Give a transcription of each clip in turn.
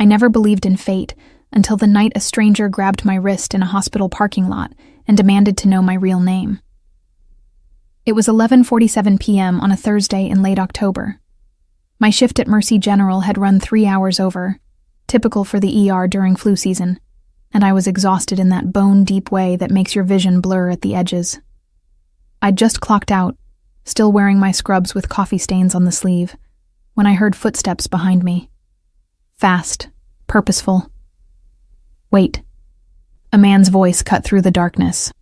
I never believed in fate until the night a stranger grabbed my wrist in a hospital parking lot and demanded to know my real name. It was 11:47 p.m. on a Thursday in late October. My shift at Mercy General had run 3 hours over, typical for the ER during flu season, and I was exhausted in that bone-deep way that makes your vision blur at the edges. I'd just clocked out, still wearing my scrubs with coffee stains on the sleeve, when I heard footsteps behind me. Fast, purposeful. "Wait." A man's voice cut through the darkness.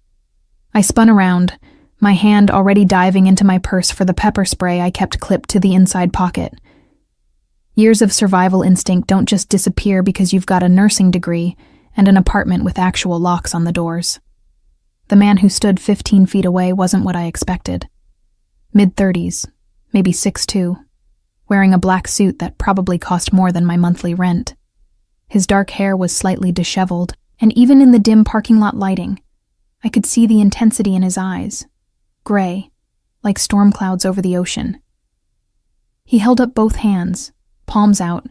I spun around, my hand already diving into my purse for the pepper spray I kept clipped to the inside pocket. Years of survival instinct don't just disappear because you've got a nursing degree and an apartment with actual locks on the doors. The man who stood 15 feet away wasn't what I expected. Mid-30s, maybe 6'2", wearing a black suit that probably cost more than my monthly rent. His dark hair was slightly disheveled, and even in the dim parking lot lighting, I could see the intensity in his eyes, gray, like storm clouds over the ocean. He held up both hands, palms out,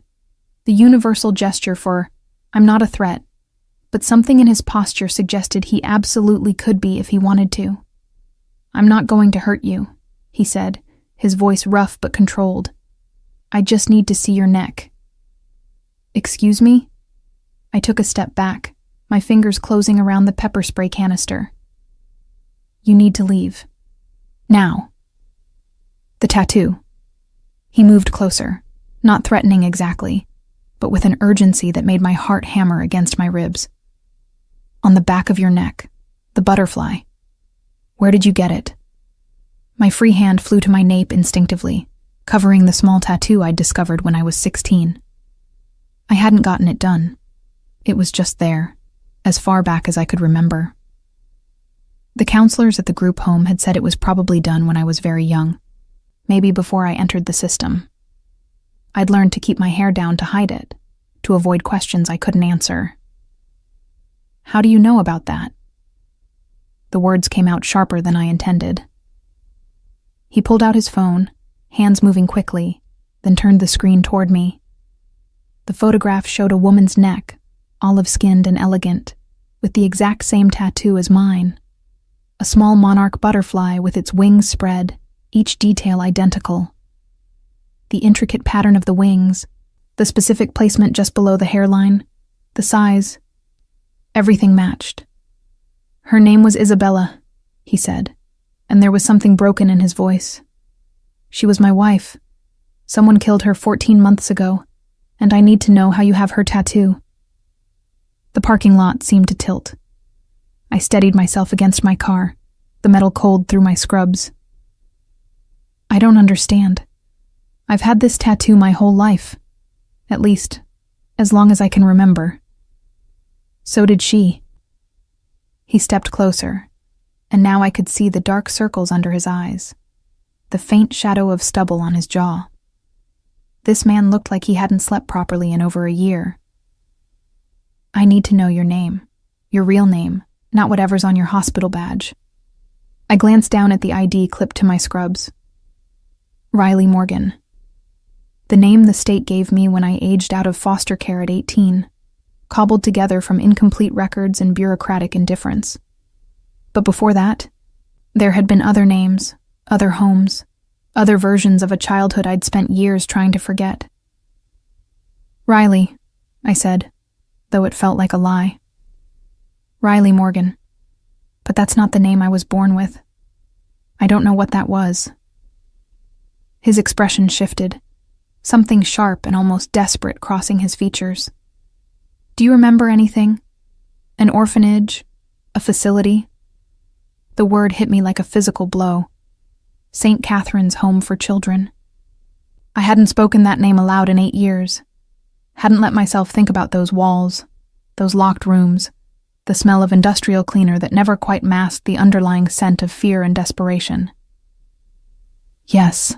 the universal gesture for, "I'm not a threat," but something in his posture suggested he absolutely could be if he wanted to. "I'm not going to hurt you," he said, his voice rough but controlled. "I just need to see your neck." "Excuse me?" I took a step back, my fingers closing around the pepper spray canister. "You need to leave. Now." "The tattoo." He moved closer, not threatening exactly, but with an urgency that made my heart hammer against my ribs. "On the back of your neck, the butterfly. Where did you get it?" My free hand flew to my nape instinctively, covering the small tattoo I'd discovered when I was 16. I hadn't gotten it done. It was just there, as far back as I could remember. The counselors at the group home had said it was probably done when I was very young, maybe before I entered the system. I'd learned to keep my hair down to hide it, to avoid questions I couldn't answer. "How do you know about that?" The words came out sharper than I intended. He pulled out his phone, hands moving quickly, then turned the screen toward me. The photograph showed a woman's neck, olive-skinned and elegant, with the exact same tattoo as mine. A small monarch butterfly with its wings spread, each detail identical. The intricate pattern of the wings, the specific placement just below the hairline, the size, everything matched. "Her name was Isabella," he said, and there was something broken in his voice. "She was my wife. Someone killed her 14 months ago, and I need to know how you have her tattoo." The parking lot seemed to tilt. I steadied myself against my car, the metal cold through my scrubs. "I don't understand. I've had this tattoo my whole life. At least, as long as I can remember." "So did she." He stepped closer, and now I could see the dark circles under his eyes, the faint shadow of stubble on his jaw. This man looked like he hadn't slept properly in over a year. "I need to know your name, your real name, not whatever's on your hospital badge." I glanced down at the ID clipped to my scrubs. Riley Morgan. The name the state gave me when I aged out of foster care at 18, cobbled together from incomplete records and bureaucratic indifference. But before that, there had been other names, other homes, other versions of a childhood I'd spent years trying to forget. "Riley," I said, though it felt like a lie. "Riley Morgan. But that's not the name I was born with. I don't know what that was." His expression shifted, something sharp and almost desperate crossing his features. "Do you remember anything? An orphanage? A facility?" The word hit me like a physical blow. St. Catherine's Home for Children. I hadn't spoken that name aloud in 8 years. Hadn't let myself think about those walls, those locked rooms, the smell of industrial cleaner that never quite masked the underlying scent of fear and desperation. "Yes,"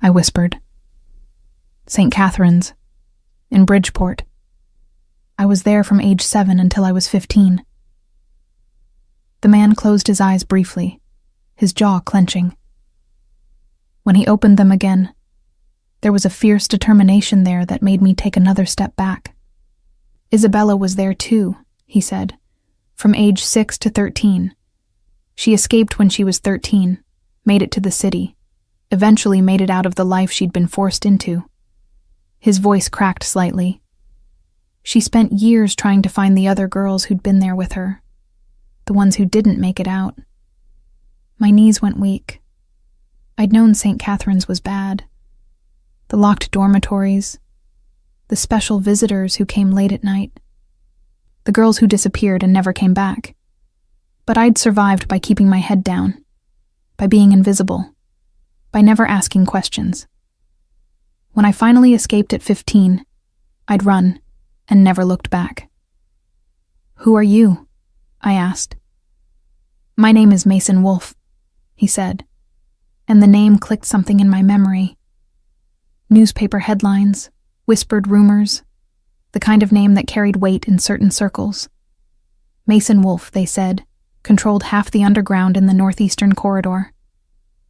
I whispered. "St. Catherine's, in Bridgeport. I was there from age 7 until I was 15. The man closed his eyes briefly, his jaw clenching. When he opened them again, there was a fierce determination there that made me take another step back. Isabella was there too, he said, from age 6 to 13. She escaped when she was 13, made it to the city, eventually made it out of the life she'd been forced into. His voice cracked slightly. She spent years trying to find the other girls who'd been there with her, the ones who didn't make it out. My knees went weak. I'd known St. Catherine's was bad. The locked dormitories, the special visitors who came late at night, the girls who disappeared and never came back. But I'd survived by keeping my head down, by being invisible, by never asking questions. When I finally escaped at 15, I'd run and never looked back. "Who are you?" I asked. "My name is Mason Wolfe," he said, and the name clicked something in my memory. Newspaper headlines, whispered rumors, the kind of name that carried weight in certain circles. Mason Wolfe, they said, controlled half the underground in the northeastern corridor.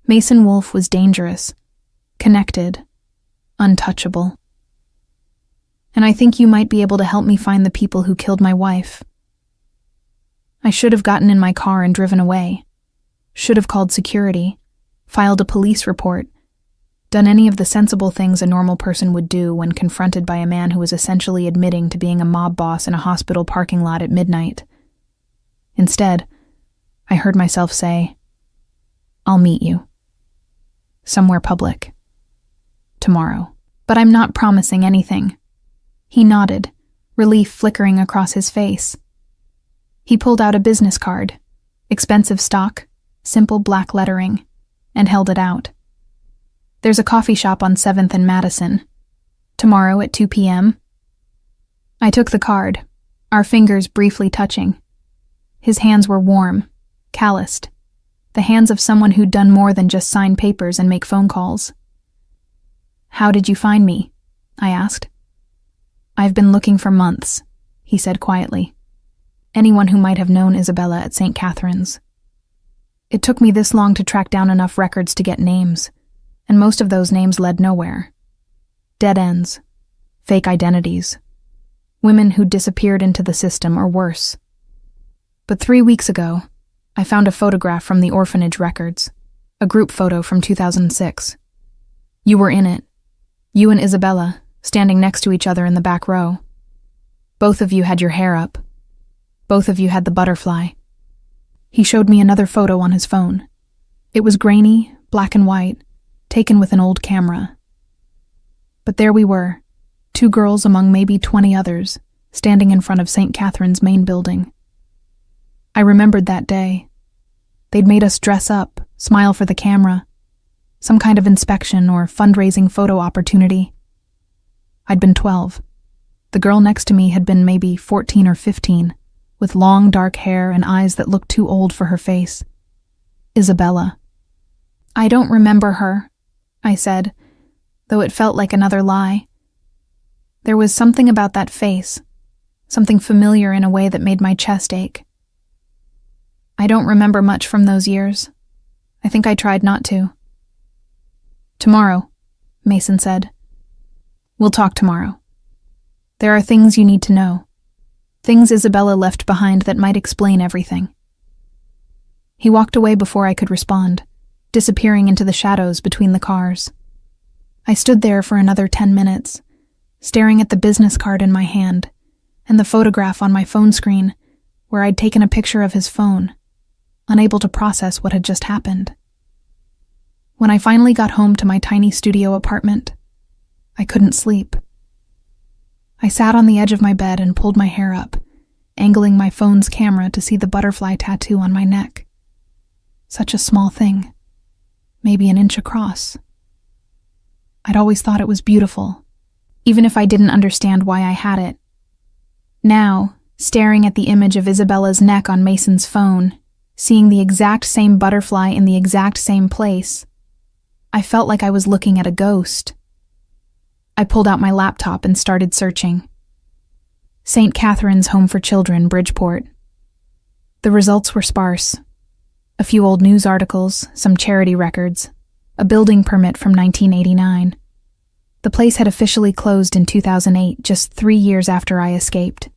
Mason Wolfe was dangerous, connected, untouchable. And I think you might be able to help me find the people who killed my wife. I should have gotten in my car and driven away. Should have called security, filed a police report, done any of the sensible things a normal person would do when confronted by a man who was essentially admitting to being a mob boss in a hospital parking lot at midnight. Instead, I heard myself say, "I'll meet you. Somewhere public. Tomorrow." But I'm not promising anything. He nodded, relief flickering across his face. He pulled out a business card, expensive stock, simple black lettering, and held it out. "There's a coffee shop on 7th and Madison. Tomorrow at 2 p.m. I took the card, our fingers briefly touching. His hands were warm, calloused, the hands of someone who'd done more than just sign papers and make phone calls. "How did you find me?" I asked. "I've been looking for months," he said quietly. "Anyone who might have known Isabella at St. Catherine's. It took me this long to track down enough records to get names, and most of those names led nowhere. Dead ends, fake identities, women who disappeared into the system or worse. But 3 weeks ago, I found a photograph from the orphanage records, a group photo from 2006. You were in it, you and Isabella, standing next to each other in the back row. Both of you had your hair up. Both of you had the butterfly." He showed me another photo on his phone. It was grainy, black and white, taken with an old camera. But there we were, 2 girls among maybe 20 others, standing in front of St. Catherine's main building. I remembered that day. They'd made us dress up, smile for the camera, some kind of inspection or fundraising photo opportunity. I'd been 12. The girl next to me had been maybe 14 or 15, with long dark hair and eyes that looked too old for her face. Isabella. "I don't remember her," I said, though it felt like another lie. There was something about that face, something familiar in a way that made my chest ache. "I don't remember much from those years. I think I tried not to." "Tomorrow," Mason said. "We'll talk tomorrow. There are things you need to know. Things Isabella left behind that might explain everything." He walked away before I could respond, disappearing into the shadows between the cars. I stood there for another 10 minutes, staring at the business card in my hand and the photograph on my phone screen where I'd taken a picture of his phone, unable to process what had just happened. When I finally got home to my tiny studio apartment, I couldn't sleep. I sat on the edge of my bed and pulled my hair up, angling my phone's camera to see the butterfly tattoo on my neck. Such a small thing, maybe an inch across. I'd always thought it was beautiful, even if I didn't understand why I had it. Now, staring at the image of Isabella's neck on Mason's phone, seeing the exact same butterfly in the exact same place, I felt like I was looking at a ghost. I pulled out my laptop and started searching. St. Catherine's Home for Children, Bridgeport. The results were sparse. A few old news articles, some charity records, a building permit from 1989. The place had officially closed in 2008, just 3 years after I escaped,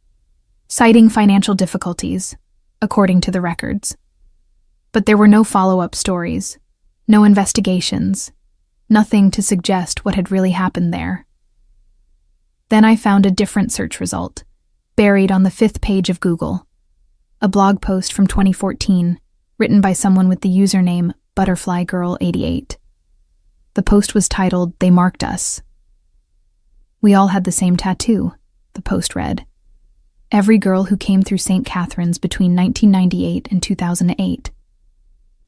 citing financial difficulties, according to the records. But there were no follow-up stories, no investigations, nothing to suggest what had really happened there. Then I found a different search result, buried on the 5th page of Google. A blog post from 2014, written by someone with the username ButterflyGirl88. The post was titled, "They Marked Us." "We all had the same tattoo," the post read. "Every girl who came through St. Catherine's between 1998 and 2008.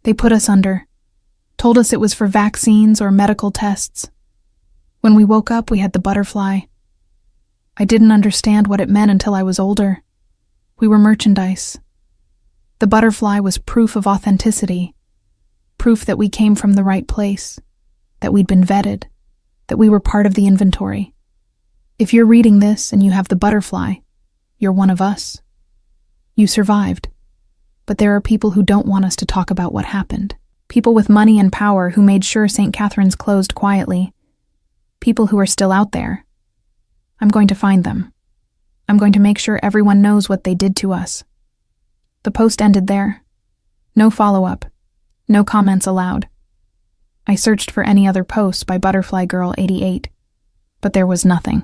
They put us under, told us it was for vaccines or medical tests. When we woke up, we had the butterfly. I didn't understand what it meant until I was older. We were merchandise. The butterfly was proof of authenticity, proof that we came from the right place, that we'd been vetted, that we were part of the inventory. If you're reading this and you have the butterfly, you're one of us. You survived. But there are people who don't want us to talk about what happened. People with money and power who made sure St. Catherine's closed quietly. People who are still out there. I'm going to find them. I'm going to make sure everyone knows what they did to us." The post ended there. No follow-up. No comments allowed. I searched for any other posts by ButterflyGirl88, but there was nothing.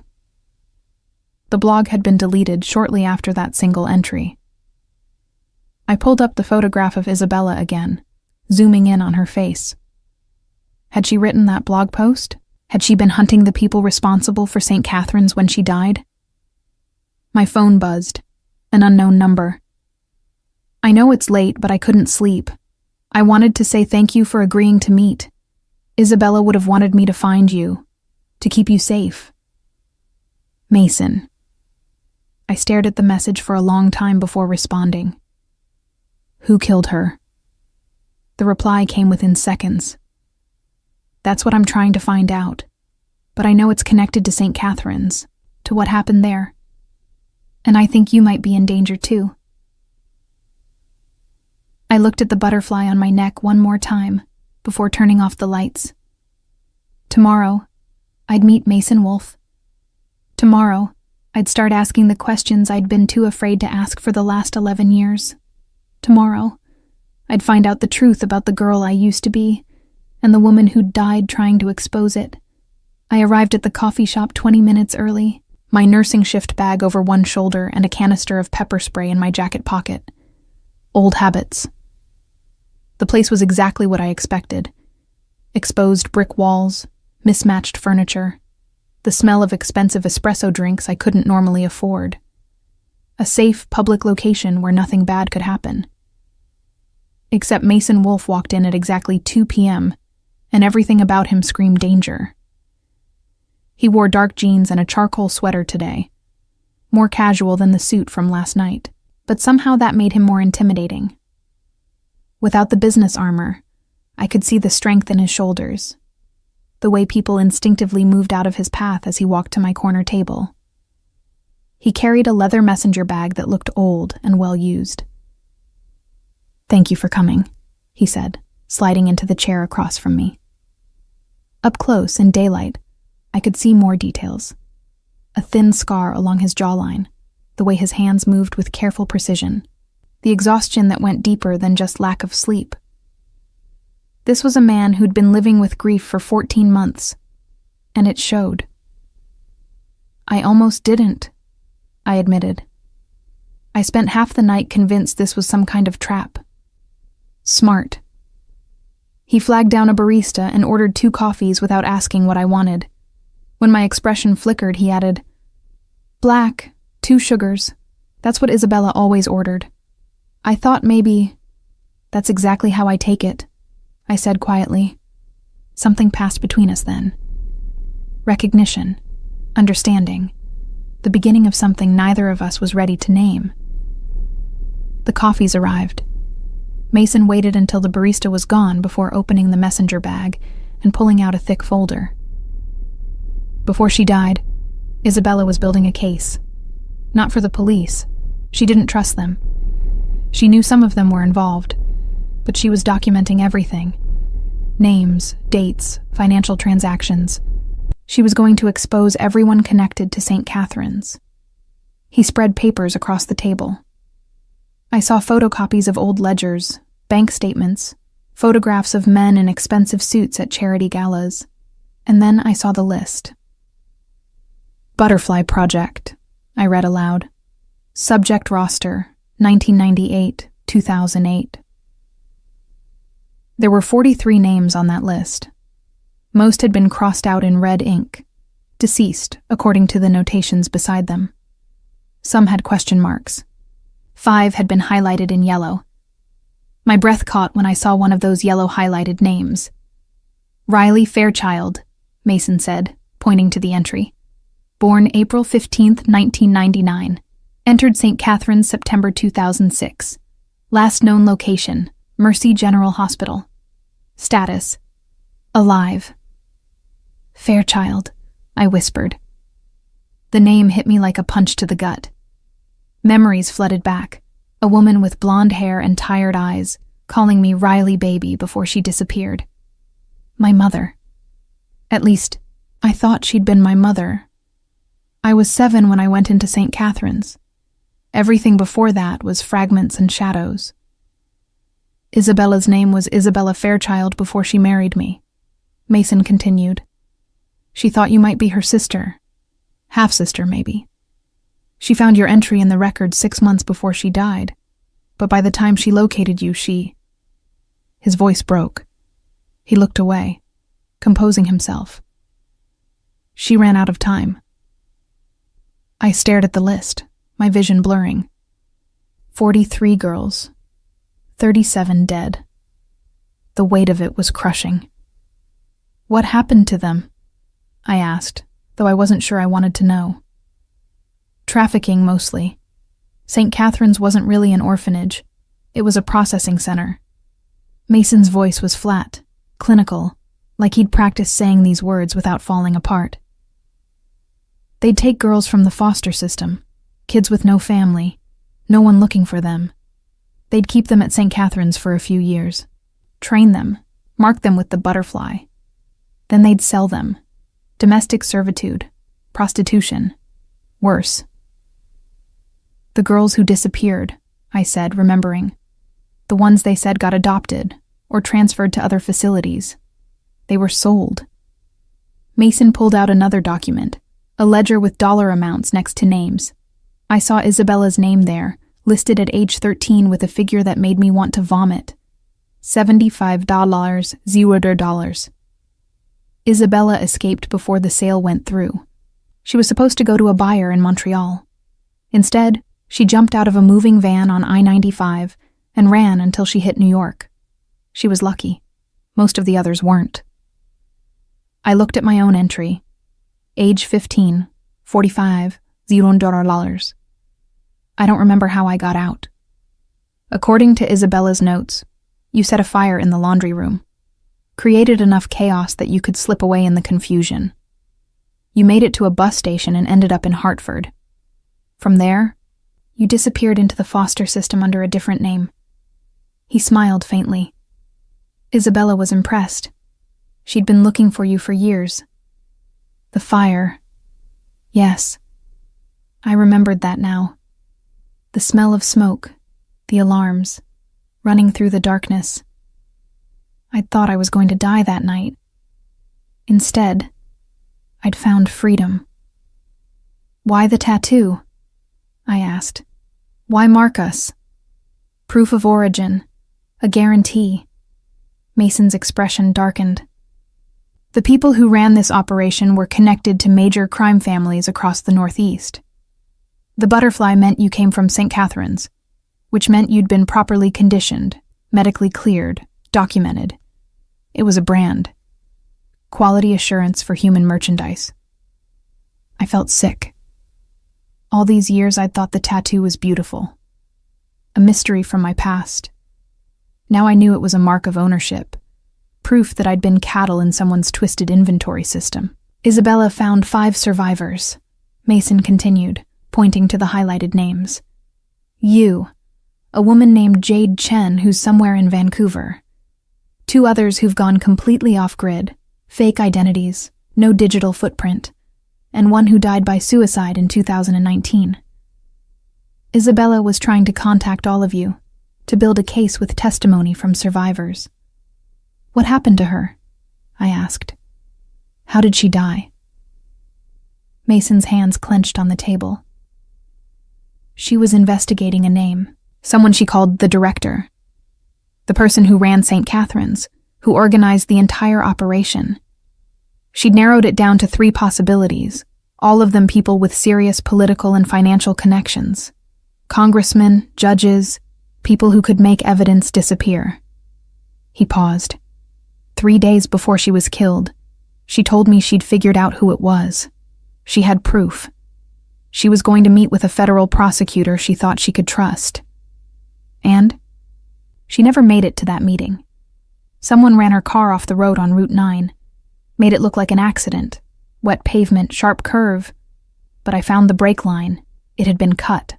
The blog had been deleted shortly after that single entry. I pulled up the photograph of Isabella again, zooming in on her face. Had she written that blog post? Had she been hunting the people responsible for St. Catherine's when she died? My phone buzzed. An unknown number. I know it's late, but I couldn't sleep. I wanted to say thank you for agreeing to meet. Isabella would have wanted me to find you, to keep you safe. Mason. I stared at the message for a long time before responding. Who killed her? The reply came within seconds. That's what I'm trying to find out, but I know it's connected to St. Catherine's, to what happened there. And I think you might be in danger too. I looked at the butterfly on my neck one more time before turning off the lights. Tomorrow, I'd meet Mason Wolfe. Tomorrow, I'd start asking the questions I'd been too afraid to ask for the last 11 years. Tomorrow, I'd find out the truth about the girl I used to be and the woman who'd died trying to expose it. I arrived at the coffee shop 20 minutes early, my nursing shift bag over one shoulder and a canister of pepper spray in my jacket pocket. Old habits. The place was exactly what I expected. Exposed brick walls, mismatched furniture, the smell of expensive espresso drinks I couldn't normally afford. A safe public location where nothing bad could happen. Except Mason Wolfe walked in at exactly 2 p.m., and everything about him screamed danger. He wore dark jeans and a charcoal sweater today, more casual than the suit from last night, but somehow that made him more intimidating. Without the business armor, I could see the strength in his shoulders, the way people instinctively moved out of his path as he walked to my corner table. He carried a leather messenger bag that looked old and well used. "Thank you for coming," he said, sliding into the chair across from me. Up close, in daylight, I could see more details. A thin scar along his jawline, the way his hands moved with careful precision, the exhaustion that went deeper than just lack of sleep. This was a man who'd been living with grief for 14 months, and it showed. "I almost didn't," I admitted. "I spent half the night convinced this was some kind of trap." Smart. He flagged down a barista and ordered 2 coffees without asking what I wanted. When my expression flickered, he added, "Black, 2 sugars. That's what Isabella always ordered." I thought maybe, "That's exactly how I take it," I said quietly. Something passed between us then. Recognition, understanding, the beginning of something neither of us was ready to name. The coffees arrived. Mason waited until the barista was gone before opening the messenger bag and pulling out a thick folder. Before she died, Isabella was building a case. Not for the police. She didn't trust them. She knew some of them were involved, but she was documenting everything. Names, dates, financial transactions. She was going to expose everyone connected to St. Catherine's. He spread papers across the table. I saw photocopies of old ledgers, bank statements, photographs of men in expensive suits at charity galas, and then I saw the list. Butterfly Project, I read aloud. Subject roster, 1998-2008. There were 43 names on that list. Most had been crossed out in red ink, deceased according to the notations beside them. Some had question marks. 5 had been highlighted in yellow. My breath caught when I saw one of those yellow highlighted names. Riley Fairchild, Mason said, pointing to the entry. Born April 15, 1999. Entered St. Catherine's September 2006. Last known location, Mercy General Hospital. Status, alive. Fairchild, I whispered. The name hit me like a punch to the gut. Memories flooded back, a woman with blonde hair and tired eyes, calling me Riley baby before she disappeared. My mother. At least, I thought she'd been my mother. I was 7 when I went into St. Catherine's. Everything before that was fragments and shadows. Isabella's name was Isabella Fairchild before she married me, Mason continued. She thought you might be her sister. Half-sister, maybe. She found your entry in the record 6 months before she died, but by the time she located you, His voice broke. He looked away, composing himself. She ran out of time. I stared at the list, my vision blurring. 43 girls. 37 dead. The weight of it was crushing. What happened to them? I asked, though I wasn't sure I wanted to know. Trafficking, mostly. St. Catherine's wasn't really an orphanage. It was a processing center. Mason's voice was flat, clinical, like he'd practiced saying these words without falling apart. They'd take girls from the foster system, kids with no family, no one looking for them. They'd keep them at St. Catherine's for a few years, train them, mark them with the butterfly. Then they'd sell them. Domestic servitude, prostitution, worse. The girls who disappeared, I said, remembering. The ones they said got adopted or transferred to other facilities. They were sold. Mason pulled out another document, a ledger with dollar amounts next to names. I saw Isabella's name there, listed at age 13 with a figure that made me want to vomit. $75. Isabella escaped before the sale went through. She was supposed to go to a buyer in Montreal. Instead, she jumped out of a moving van on I-95 and ran until she hit New York. She was lucky. Most of the others weren't. I looked at my own entry. Age 15, 45, $0. I don't remember how I got out. According to Isabella's notes, you set a fire in the laundry room. Created enough chaos that you could slip away in the confusion. You made it to a bus station and ended up in Hartford. From there, you disappeared into the foster system under a different name. He smiled faintly. Isabella was impressed. She'd been looking for you for years. The fire. Yes. I remembered that now. The smell of smoke, the alarms, running through the darkness. I'd thought I was going to die that night. Instead, I'd found freedom. Why the tattoo? I asked. Why mark us? Proof of origin. A guarantee. Mason's expression darkened. The people who ran this operation were connected to major crime families across the Northeast. The butterfly meant you came from St. Catherine's, which meant you'd been properly conditioned, medically cleared, documented. It was a brand. Quality assurance for human merchandise. I felt sick. All these years I'd thought the tattoo was beautiful. A mystery from my past. Now I knew it was a mark of ownership. Proof that I'd been cattle in someone's twisted inventory system. Isabella found 5 survivors. Mason continued, pointing to the highlighted names. You, a woman named Jade Chen who's somewhere in Vancouver. 2 others who've gone completely off-grid, fake identities, no digital footprint, and one who died by suicide in 2019. Isabella was trying to contact all of you to build a case with testimony from survivors. What happened to her? I asked. How did she die? Mason's hands clenched on the table. She was investigating a name, someone she called the director, the person who ran St. Catherine's, who organized the entire operation. She'd narrowed it down to 3 possibilities, all of them people with serious political and financial connections. Congressmen, judges, people who could make evidence disappear. He paused. 3 days before she was killed, she told me she'd figured out who it was. She had proof. She was going to meet with a federal prosecutor she thought she could trust. And she never made it to that meeting. Someone ran her car off the road on Route 9, made it look like an accident, wet pavement, sharp curve, but I found the brake line. It had been cut.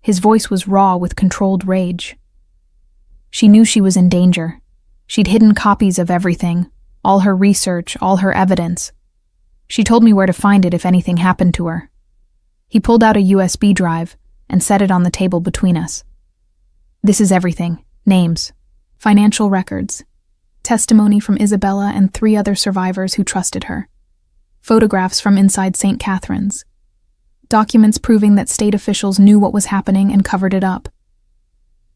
His voice was raw with controlled rage. She knew she was in danger. She'd hidden copies of everything, all her research, all her evidence. She told me where to find it if anything happened to her. He pulled out a USB drive and set it on the table between us. This is everything. Names, financial records, testimony from Isabella and 3 other survivors who trusted her, photographs from inside St. Catherine's, documents proving that state officials knew what was happening and covered it up.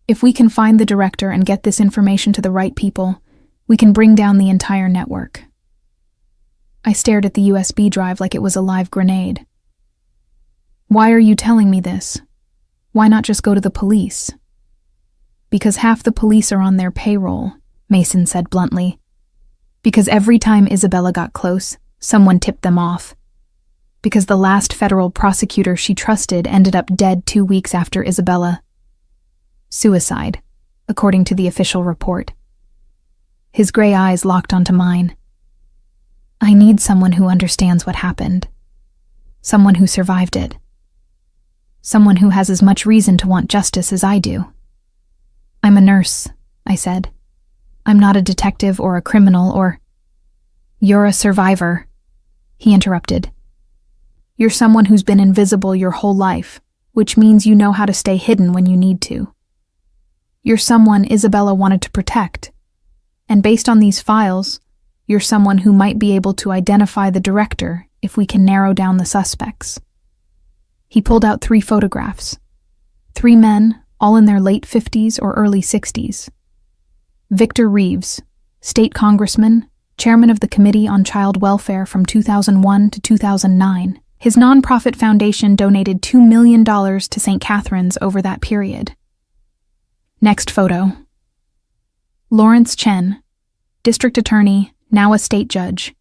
If we can find the director and get this information to the right people, we can bring down the entire network. I stared at the USB drive like it was a live grenade. Why are you telling me this? Why not just go to the police? Because half the police are on their payroll, Mason said bluntly. Because every time Isabella got close, someone tipped them off. Because the last federal prosecutor she trusted ended up dead 2 weeks after Isabella. Suicide, according to the official report. His gray eyes locked onto mine. I need someone who understands what happened. Someone who survived it. Someone who has as much reason to want justice as I do. I'm a nurse, I said. I'm not a detective or a criminal or... You're a survivor, he interrupted. You're someone who's been invisible your whole life, which means you know how to stay hidden when you need to. You're someone Isabella wanted to protect. And based on these files, you're someone who might be able to identify the director if we can narrow down the suspects. He pulled out 3 photographs. 3 men, all in their late 50s or early 60s. Victor Reeves, state congressman, chairman of the Committee on Child Welfare from 2001 to 2009. His nonprofit foundation donated $2 million to St. Catherine's over that period. Next photo. Lawrence Chen, district attorney, now a state judge.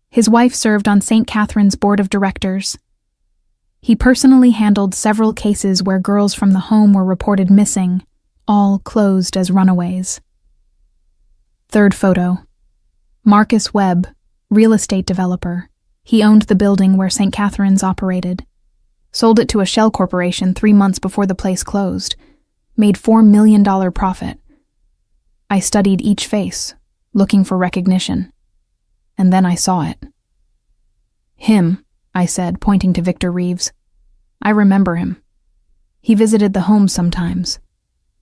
His wife served on St. Catherine's board of directors. He personally handled several cases where girls from the home were reported missing, all closed as runaways. Third photo. Marcus Webb, real estate developer. He owned the building where St. Catherine's operated. Sold it to a shell corporation 3 months before the place closed. Made $4 million profit. I studied each face, looking for recognition. And then I saw it. Him, I said, pointing to Victor Reeves. I remember him. He visited the home sometimes.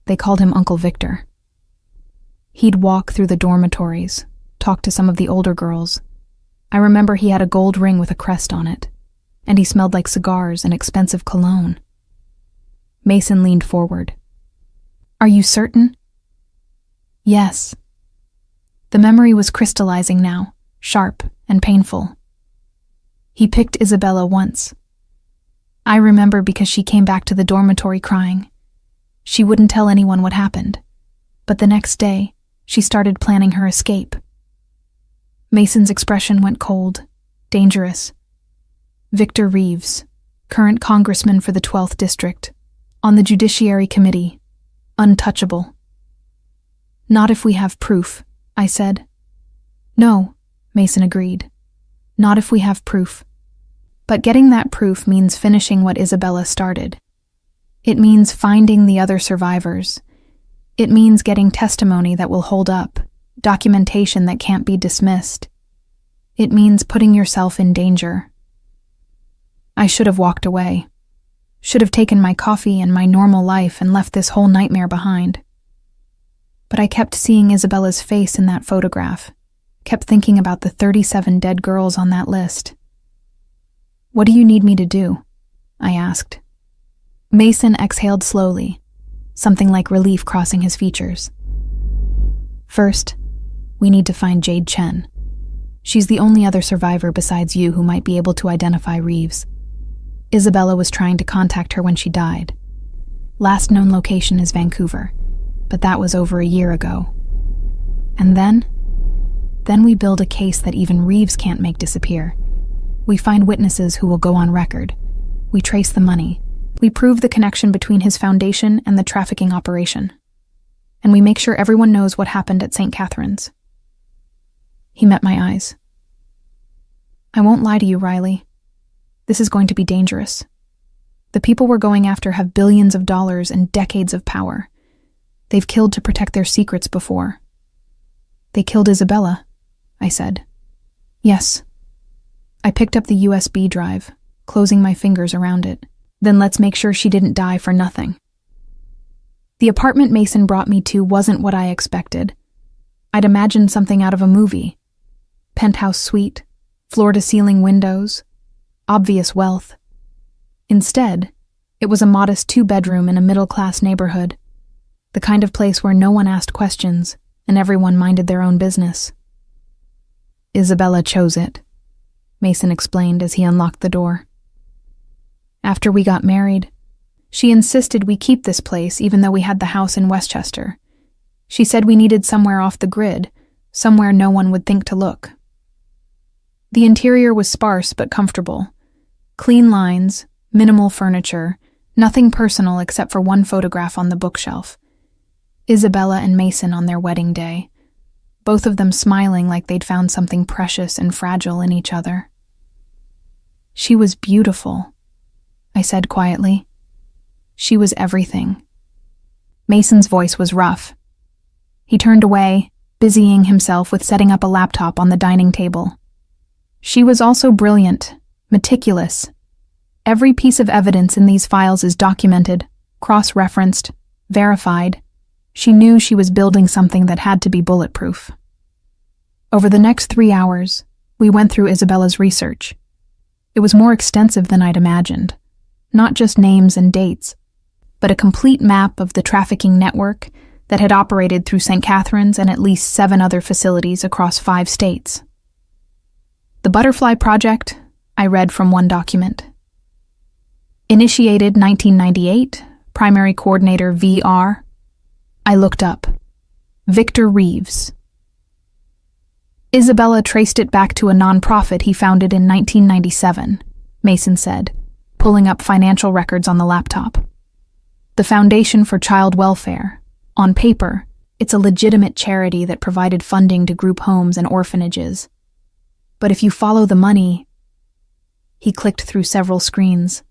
They called him Uncle Victor. He'd walk through the dormitories, talk to some of the older girls. I remember he had a gold ring with a crest on it, and he smelled like cigars and expensive cologne. Mason leaned forward. Are you certain? Yes. The memory was crystallizing now, sharp and painful. He picked Isabella once. I remember because she came back to the dormitory crying. She wouldn't tell anyone what happened, but the next day, she started planning her escape. Mason's expression went cold, dangerous. Victor Reeves, current congressman for the 12th District, on the Judiciary Committee, untouchable. Not if we have proof, I said. No, Mason agreed. Not if we have proof. But getting that proof means finishing what Isabella started. It means finding the other survivors. It means getting testimony that will hold up, documentation that can't be dismissed. It means putting yourself in danger. I should have walked away. Should have taken my coffee and my normal life and left this whole nightmare behind. But I kept seeing Isabella's face in that photograph, kept thinking about the 37 dead girls on that list. "What do you need me to do?" I asked. Mason exhaled slowly, something like relief crossing his features. "First, we need to find Jade Chen. She's the only other survivor besides you who might be able to identify Reeves. Isabella was trying to contact her when she died. Last known location is Vancouver, but that was over a year ago. And then we build a case that even Reeves can't make disappear. We find witnesses who will go on record. We trace the money. We prove the connection between his foundation and the trafficking operation. And we make sure everyone knows what happened at St. Catharines." He met my eyes. "I won't lie to you, Riley. This is going to be dangerous. The people we're going after have billions of dollars and decades of power. They've killed to protect their secrets before." "They killed Isabella," I said. "Yes." I picked up the USB drive, closing my fingers around it. "Then let's make sure she didn't die for nothing." The apartment Mason brought me to wasn't what I expected. I'd imagined something out of a movie. Penthouse suite, floor-to-ceiling windows, obvious wealth. Instead, it was a modest 2-bedroom in a middle-class neighborhood, the kind of place where no one asked questions and everyone minded their own business. "Isabella chose it," Mason explained as he unlocked the door. "After we got married, she insisted we keep this place even though we had the house in Westchester. She said we needed somewhere off the grid, somewhere no one would think to look." The interior was sparse but comfortable. Clean lines, minimal furniture, nothing personal except for one photograph on the bookshelf. Isabella and Mason on their wedding day, both of them smiling like they'd found something precious and fragile in each other. "She was beautiful," I said quietly. "She was everything." Mason's voice was rough. He turned away, busying himself with setting up a laptop on the dining table. "She was also brilliant, meticulous. Every piece of evidence in these files is documented, cross-referenced, verified. She knew she was building something that had to be bulletproof." Over the next 3 hours, we went through Isabella's research. It was more extensive than I'd imagined. Not just names and dates, but a complete map of the trafficking network that had operated through St. Catharines and at least 7 other facilities across 5 states. "The Butterfly Project," I read from one document. "Initiated 1998, primary coordinator VR." I looked up. Victor Reeves. "Isabella traced it back to a nonprofit he founded in 1997, Mason said, pulling up financial records on the laptop. "The Foundation for Child Welfare. On paper, it's a legitimate charity that provided funding to group homes and orphanages. But if you follow the money..." He clicked through several screens,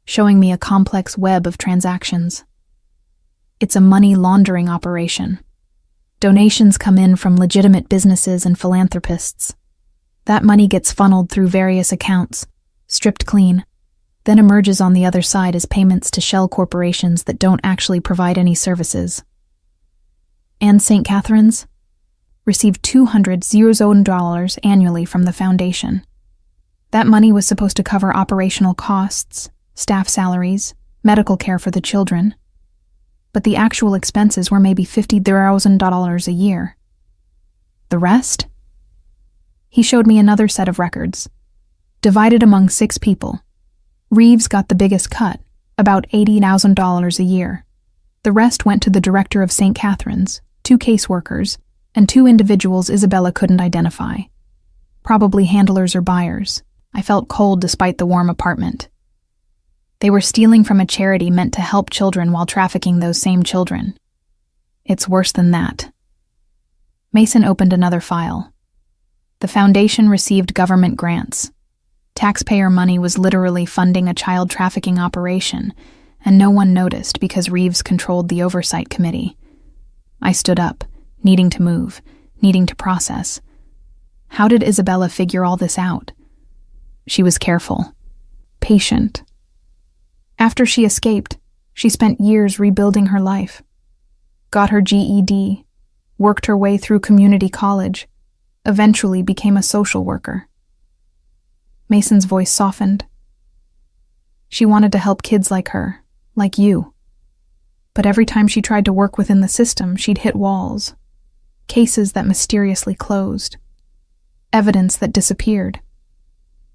showing me a complex web of transactions. "It's a money laundering operation. Donations come in from legitimate businesses and philanthropists. That money gets funneled through various accounts, stripped clean, then emerges on the other side as payments to shell corporations that don't actually provide any services. And St. Catharines received $200,000 annually from the foundation. That money was supposed to cover operational costs, staff salaries, medical care for the children. But the actual expenses were maybe $50,000 a year. The rest?" He showed me another set of records, divided among 6 people. Reeves got the biggest cut, about $80,000 a year. The rest went to the director of St. Catharines, 2 caseworkers, and 2 individuals Isabella couldn't identify. Probably handlers or buyers. I felt cold despite the warm apartment. They were stealing from a charity meant to help children while trafficking those same children. It's worse than that. Mason opened another file. The foundation received government grants. Taxpayer money was literally funding a child trafficking operation, and no one noticed because Reeves controlled the oversight committee. I stood up, needing to move, needing to process. How did Isabella figure all this out? She was careful, patient. After she escaped, she spent years rebuilding her life. Got her GED, worked her way through community college, eventually became a social worker. Mason's voice softened. She wanted to help kids like her, like you. But every time she tried to work within the system, she'd hit walls. Cases that mysteriously closed. Evidence that disappeared.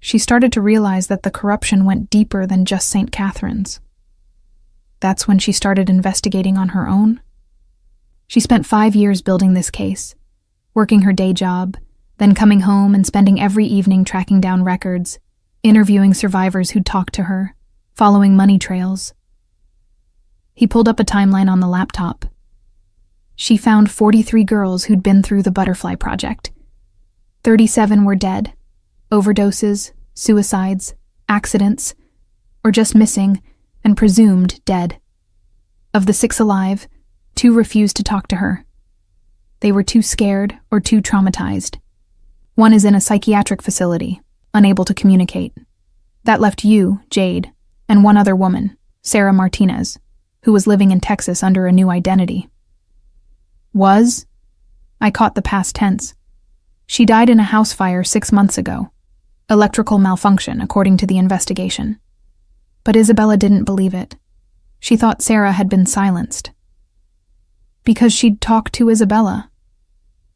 She started to realize that the corruption went deeper than just St. Catherine's. That's when she started investigating on her own. She spent 5 years building this case, working her day job, then coming home and spending every evening tracking down records, interviewing survivors who'd talked to her, following money trails. He pulled up a timeline on the laptop. She found 43 girls who'd been through the Butterfly Project. 37 were dead, overdoses, suicides, accidents, or just missing and presumed dead. Of the 6 alive, 2 refused to talk to her. They were too scared or too traumatized. One is in a psychiatric facility, unable to communicate. That left you, Jade, and one other woman, Sarah Martinez, who was living in Texas under a new identity. Was? I caught the past tense. She died in a house fire 6 months ago. Electrical malfunction, according to the investigation. But Isabella didn't believe it. She thought Sarah had been silenced. Because she'd talked to Isabella.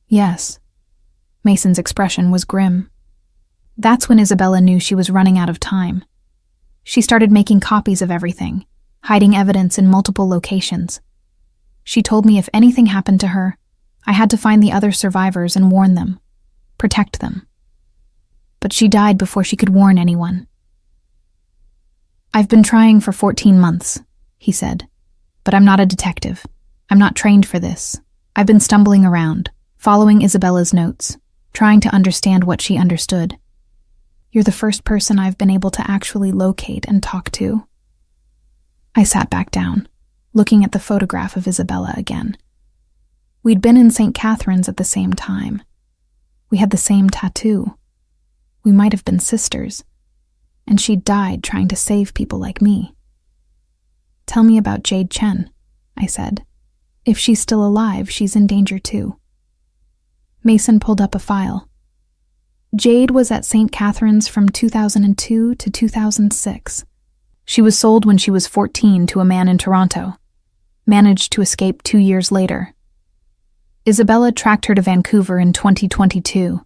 Yes. Mason's expression was grim. That's when Isabella knew she was running out of time. She started making copies of everything, hiding evidence in multiple locations. She told me if anything happened to her, I had to find the other survivors and warn them, protect them. But she died before she could warn anyone. I've been trying for 14 months, he said, but I'm not a detective. I'm not trained for this. I've been stumbling around, following Isabella's notes, trying to understand what she understood. You're the first person I've been able to actually locate and talk to. I sat back down, looking at the photograph of Isabella again. We'd been in St. Catherine's at the same time. We had the same tattoo. We might have been sisters. And she died trying to save people like me. Tell me about Jade Chen, I said. If she's still alive, she's in danger too. Mason pulled up a file. Jade was at St. Catherine's from 2002 to 2006. She was sold when she was 14 to a man in Toronto. Managed to escape 2 years later. Isabella tracked her to Vancouver in 2022.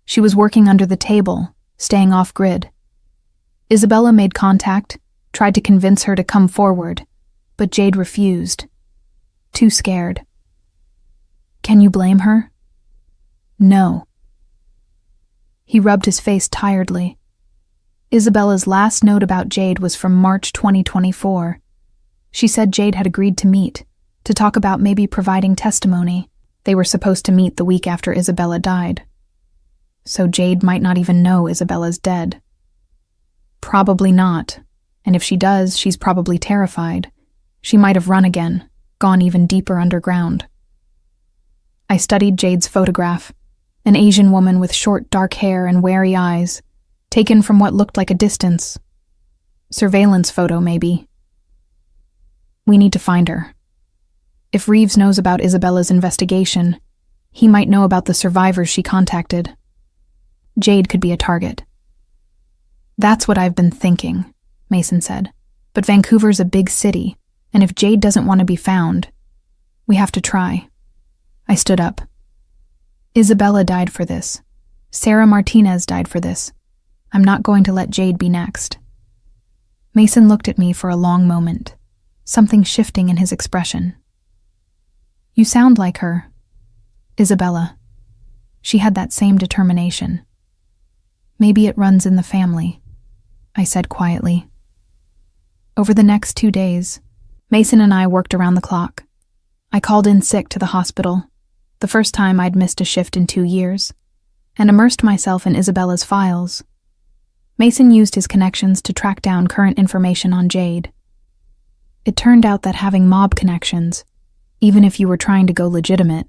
She was working under the table, staying off-grid. Isabella made contact, tried to convince her to come forward, but Jade refused. Too scared. Can you blame her? No. He rubbed his face tiredly. Isabella's last note about Jade was from March 2024. She said Jade had agreed to meet, to talk about maybe providing testimony. They were supposed to meet the week after Isabella died. So Jade might not even know Isabella's dead. Probably not, and if she does, she's probably terrified. She might have run again, gone even deeper underground. I studied Jade's photograph, an Asian woman with short dark hair and wary eyes, taken from what looked like a distance. Surveillance photo, maybe. We need to find her. If Reeves knows about Isabella's investigation, he might know about the survivors she contacted. Jade could be a target. That's what I've been thinking, Mason said. But Vancouver's a big city, and if Jade doesn't want to be found, we have to try. I stood up. Isabella died for this. Sarah Martinez died for this. I'm not going to let Jade be next. Mason looked at me for a long moment, something shifting in his expression. You sound like her. Isabella. She had that same determination. Maybe it runs in the family, I said quietly. Over the next 2 days, Mason and I worked around the clock. I called in sick to the hospital, the first time I'd missed a shift in 2 years, and immersed myself in Isabella's files. Mason used his connections to track down current information on Jade. It turned out that having mob connections, even if you were trying to go legitimate,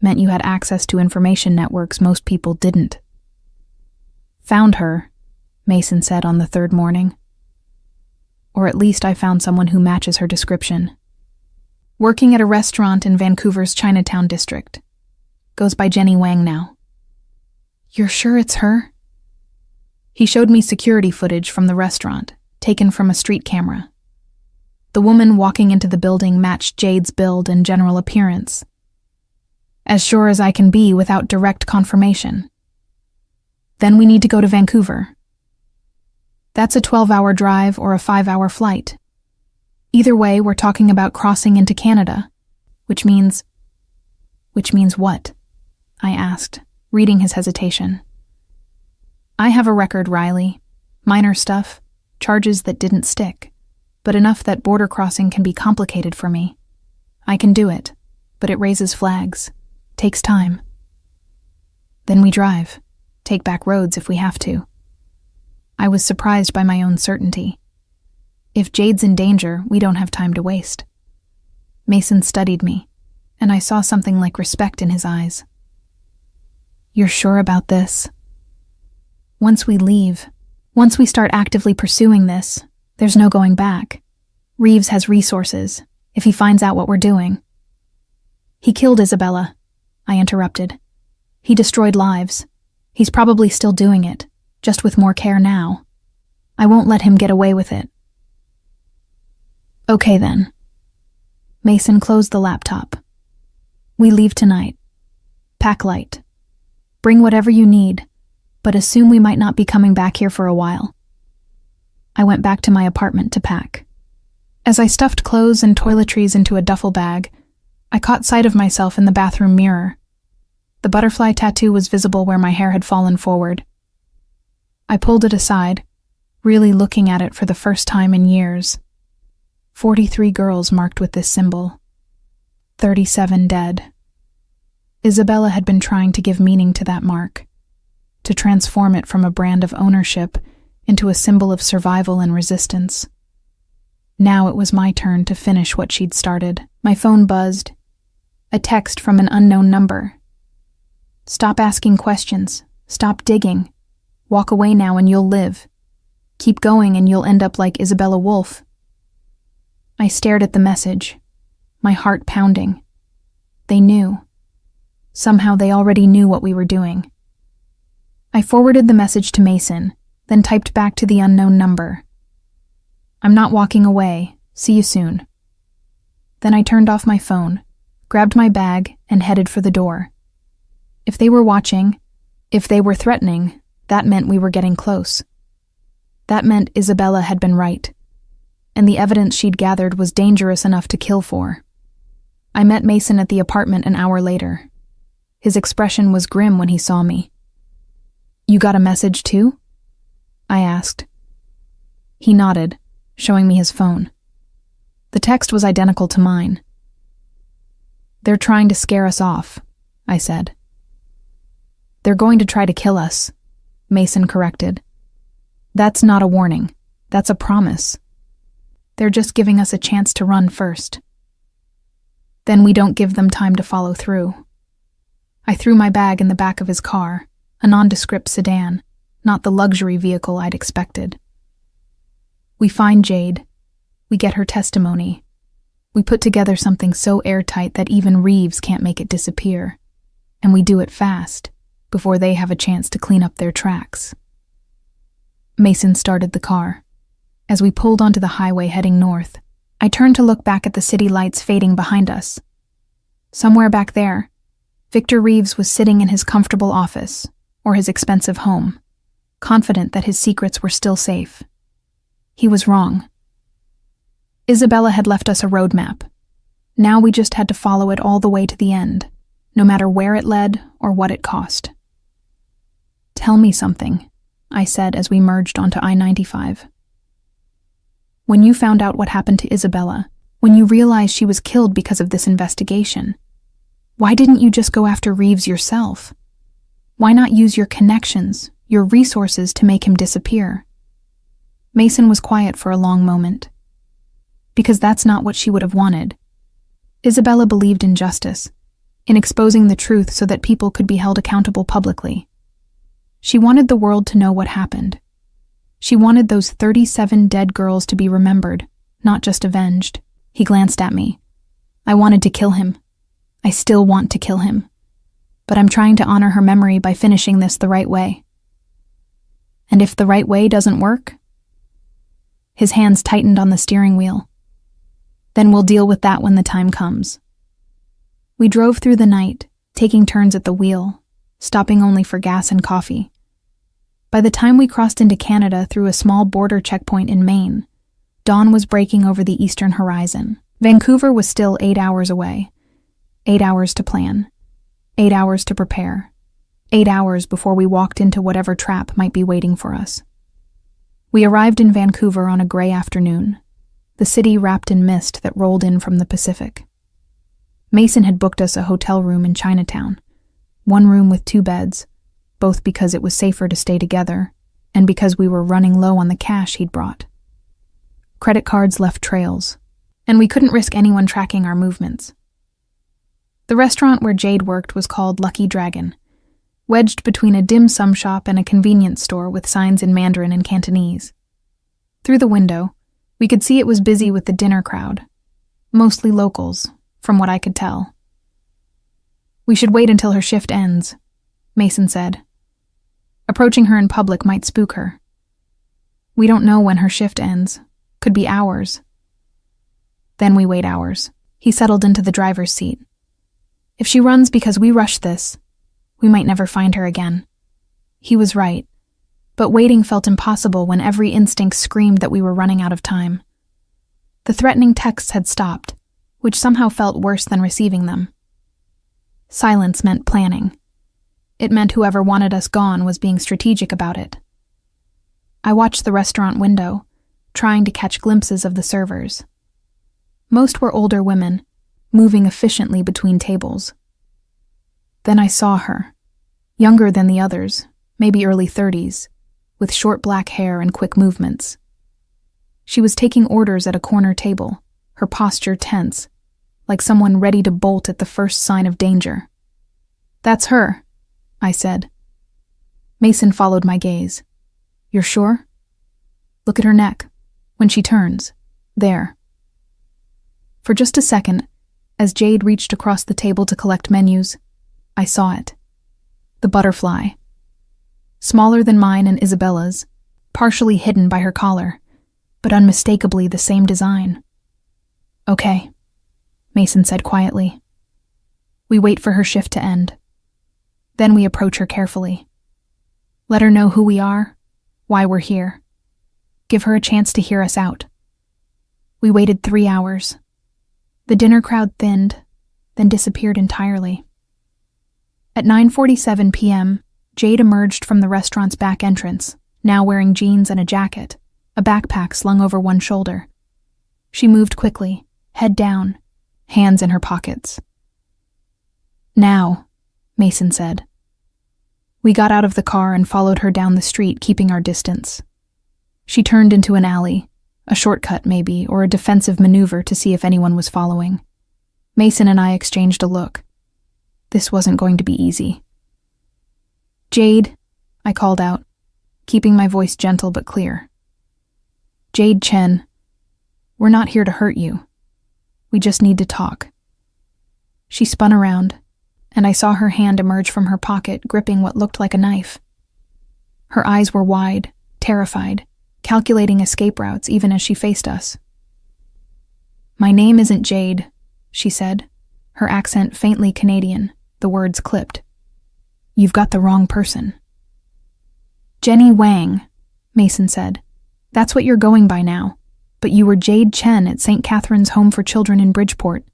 meant you had access to information networks most people didn't. Found her, Mason said on the third morning. Or at least I found someone who matches her description. Working at a restaurant in Vancouver's Chinatown district. Goes by Jenny Wang now. You're sure it's her? He showed me security footage from the restaurant, taken from a street camera. The woman walking into the building matched Jade's build and general appearance. As sure as I can be without direct confirmation. Then we need to go to Vancouver. That's a 12-hour drive or a 5-hour flight. Either way, we're talking about crossing into Canada, which means what? I asked, reading his hesitation. I have a record, Riley. Minor stuff, charges that didn't stick, but enough that border crossing can be complicated for me. I can do it, but it raises flags. Takes time. Then we drive, take back roads if we have to. I was surprised by my own certainty. If Jade's in danger, we don't have time to waste. Mason studied me, and I saw something like respect in his eyes. You're sure about this? Once we leave, once we start actively pursuing this, there's no going back. Reeves has resources, if he finds out what we're doing. He killed Isabella, I interrupted. He destroyed lives. He's probably still doing it, just with more care now. I won't let him get away with it. Okay then. Mason closed the laptop. We leave tonight. Pack light. Bring whatever you need, but assume we might not be coming back here for a while. I went back to my apartment to pack. As I stuffed clothes and toiletries into a duffel bag, I caught sight of myself in the bathroom mirror. The butterfly tattoo was visible where my hair had fallen forward. I pulled it aside, really looking at it for the first time in years. 43 girls marked with this symbol. 37 dead. Isabella had been trying to give meaning to that mark, to transform it from a brand of ownership into a symbol of survival and resistance. Now it was my turn to finish what she'd started. My phone buzzed. A text from an unknown number. Stop asking questions. Stop digging. Walk away now and you'll live. Keep going and you'll end up like Isabella Wolf. I stared at the message, my heart pounding. They knew. Somehow they already knew what we were doing. I forwarded the message to Mason, then typed back to the unknown number. I'm not walking away. See you soon. Then I turned off my phone, grabbed my bag, and headed for the door. If they were watching, if they were threatening, that meant we were getting close. That meant Isabella had been right, and the evidence she'd gathered was dangerous enough to kill for. I met Mason at the apartment an hour later. His expression was grim when he saw me. You got a message too? I asked. He nodded, showing me his phone. The text was identical to mine. They're trying to scare us off, I said. They're going to try to kill us, Mason corrected. That's not a warning. That's a promise. They're just giving us a chance to run first. Then we don't give them time to follow through. I threw my bag in the back of his car, a nondescript sedan, not the luxury vehicle I'd expected. We find Jade. We get her testimony. We put together something so airtight that even Reeves can't make it disappear. And we do it fast, before they have a chance to clean up their tracks. Mason started the car. As we pulled onto the highway heading north, I turned to look back at the city lights fading behind us. Somewhere back there, Victor Reeves was sitting in his comfortable office, or his expensive home, confident that his secrets were still safe. He was wrong. Isabella had left us a roadmap. Now we just had to follow it all the way to the end, no matter where it led or what it cost. Tell me something, I said as we merged onto I-95. When you found out what happened to Isabella, when you realized she was killed because of this investigation, why didn't you just go after Reeves yourself? Why not use your connections, your resources to make him disappear? Mason was quiet for a long moment. Because that's not what she would have wanted. Isabella believed in justice, in exposing the truth so that people could be held accountable publicly. She wanted the world to know what happened. She wanted those 37 dead girls to be remembered, not just avenged. He glanced at me. I wanted to kill him. I still want to kill him. But I'm trying to honor her memory by finishing this the right way. And if the right way doesn't work? His hands tightened on the steering wheel. Then we'll deal with that when the time comes. We drove through the night, taking turns at the wheel, stopping only for gas and coffee. By the time we crossed into Canada through a small border checkpoint in Maine, dawn was breaking over the eastern horizon. Vancouver was still 8 hours away. 8 hours to plan. 8 hours to prepare. 8 hours before we walked into whatever trap might be waiting for us. We arrived in Vancouver on a gray afternoon, the city wrapped in mist that rolled in from the Pacific. Mason had booked us a hotel room in Chinatown, one room with 2 beds, both because it was safer to stay together and because we were running low on the cash he'd brought. Credit cards left trails, and we couldn't risk anyone tracking our movements. The restaurant where Jade worked was called Lucky Dragon, wedged between a dim sum shop and a convenience store with signs in Mandarin and Cantonese. Through the window, we could see it was busy with the dinner crowd, mostly locals, from what I could tell. We should wait until her shift ends, Mason said. Approaching her in public might spook her. We don't know when her shift ends. Could be hours. Then we wait hours. He settled into the driver's seat. If she runs because we rushed this, we might never find her again. He was right, but waiting felt impossible when every instinct screamed that we were running out of time. The threatening texts had stopped, which somehow felt worse than receiving them. Silence meant planning. It meant whoever wanted us gone was being strategic about it. I watched the restaurant window, trying to catch glimpses of the servers. Most were older women, moving efficiently between tables. Then I saw her, younger than the others, maybe early 30s, with short black hair and quick movements. She was taking orders at a corner table, her posture tense, like someone ready to bolt at the first sign of danger. "That's her," I said. Mason followed my gaze. "You're sure? Look at her neck. When she turns. There." For just a second, as Jade reached across the table to collect menus, I saw it. The butterfly. Smaller than mine and Isabella's, partially hidden by her collar, but unmistakably the same design. "Okay," Mason said quietly. We wait for her shift to end. Then we approach her carefully. Let her know who we are, why we're here. Give her a chance to hear us out. We waited 3 hours. The dinner crowd thinned, then disappeared entirely. At 9:47 p.m., Jade emerged from the restaurant's back entrance, now wearing jeans and a jacket, a backpack slung over one shoulder. She moved quickly, head down, hands in her pockets. "Now," Mason said. We got out of the car and followed her down the street, keeping our distance. She turned into an alley, a shortcut maybe, or a defensive maneuver to see if anyone was following. Mason and I exchanged a look. This wasn't going to be easy. "Jade," I called out, keeping my voice gentle but clear. "Jade Chen, we're not here to hurt you. We just need to talk." She spun around, and I saw her hand emerge from her pocket, gripping what looked like a knife. Her eyes were wide, terrified, calculating escape routes even as she faced us. "My name isn't Jade," she said, her accent faintly Canadian, the words clipped. "You've got the wrong person." "Jenny Wang," Mason said. "That's what you're going by now. But you were Jade Chen at St. Catherine's Home for Children in Bridgeport.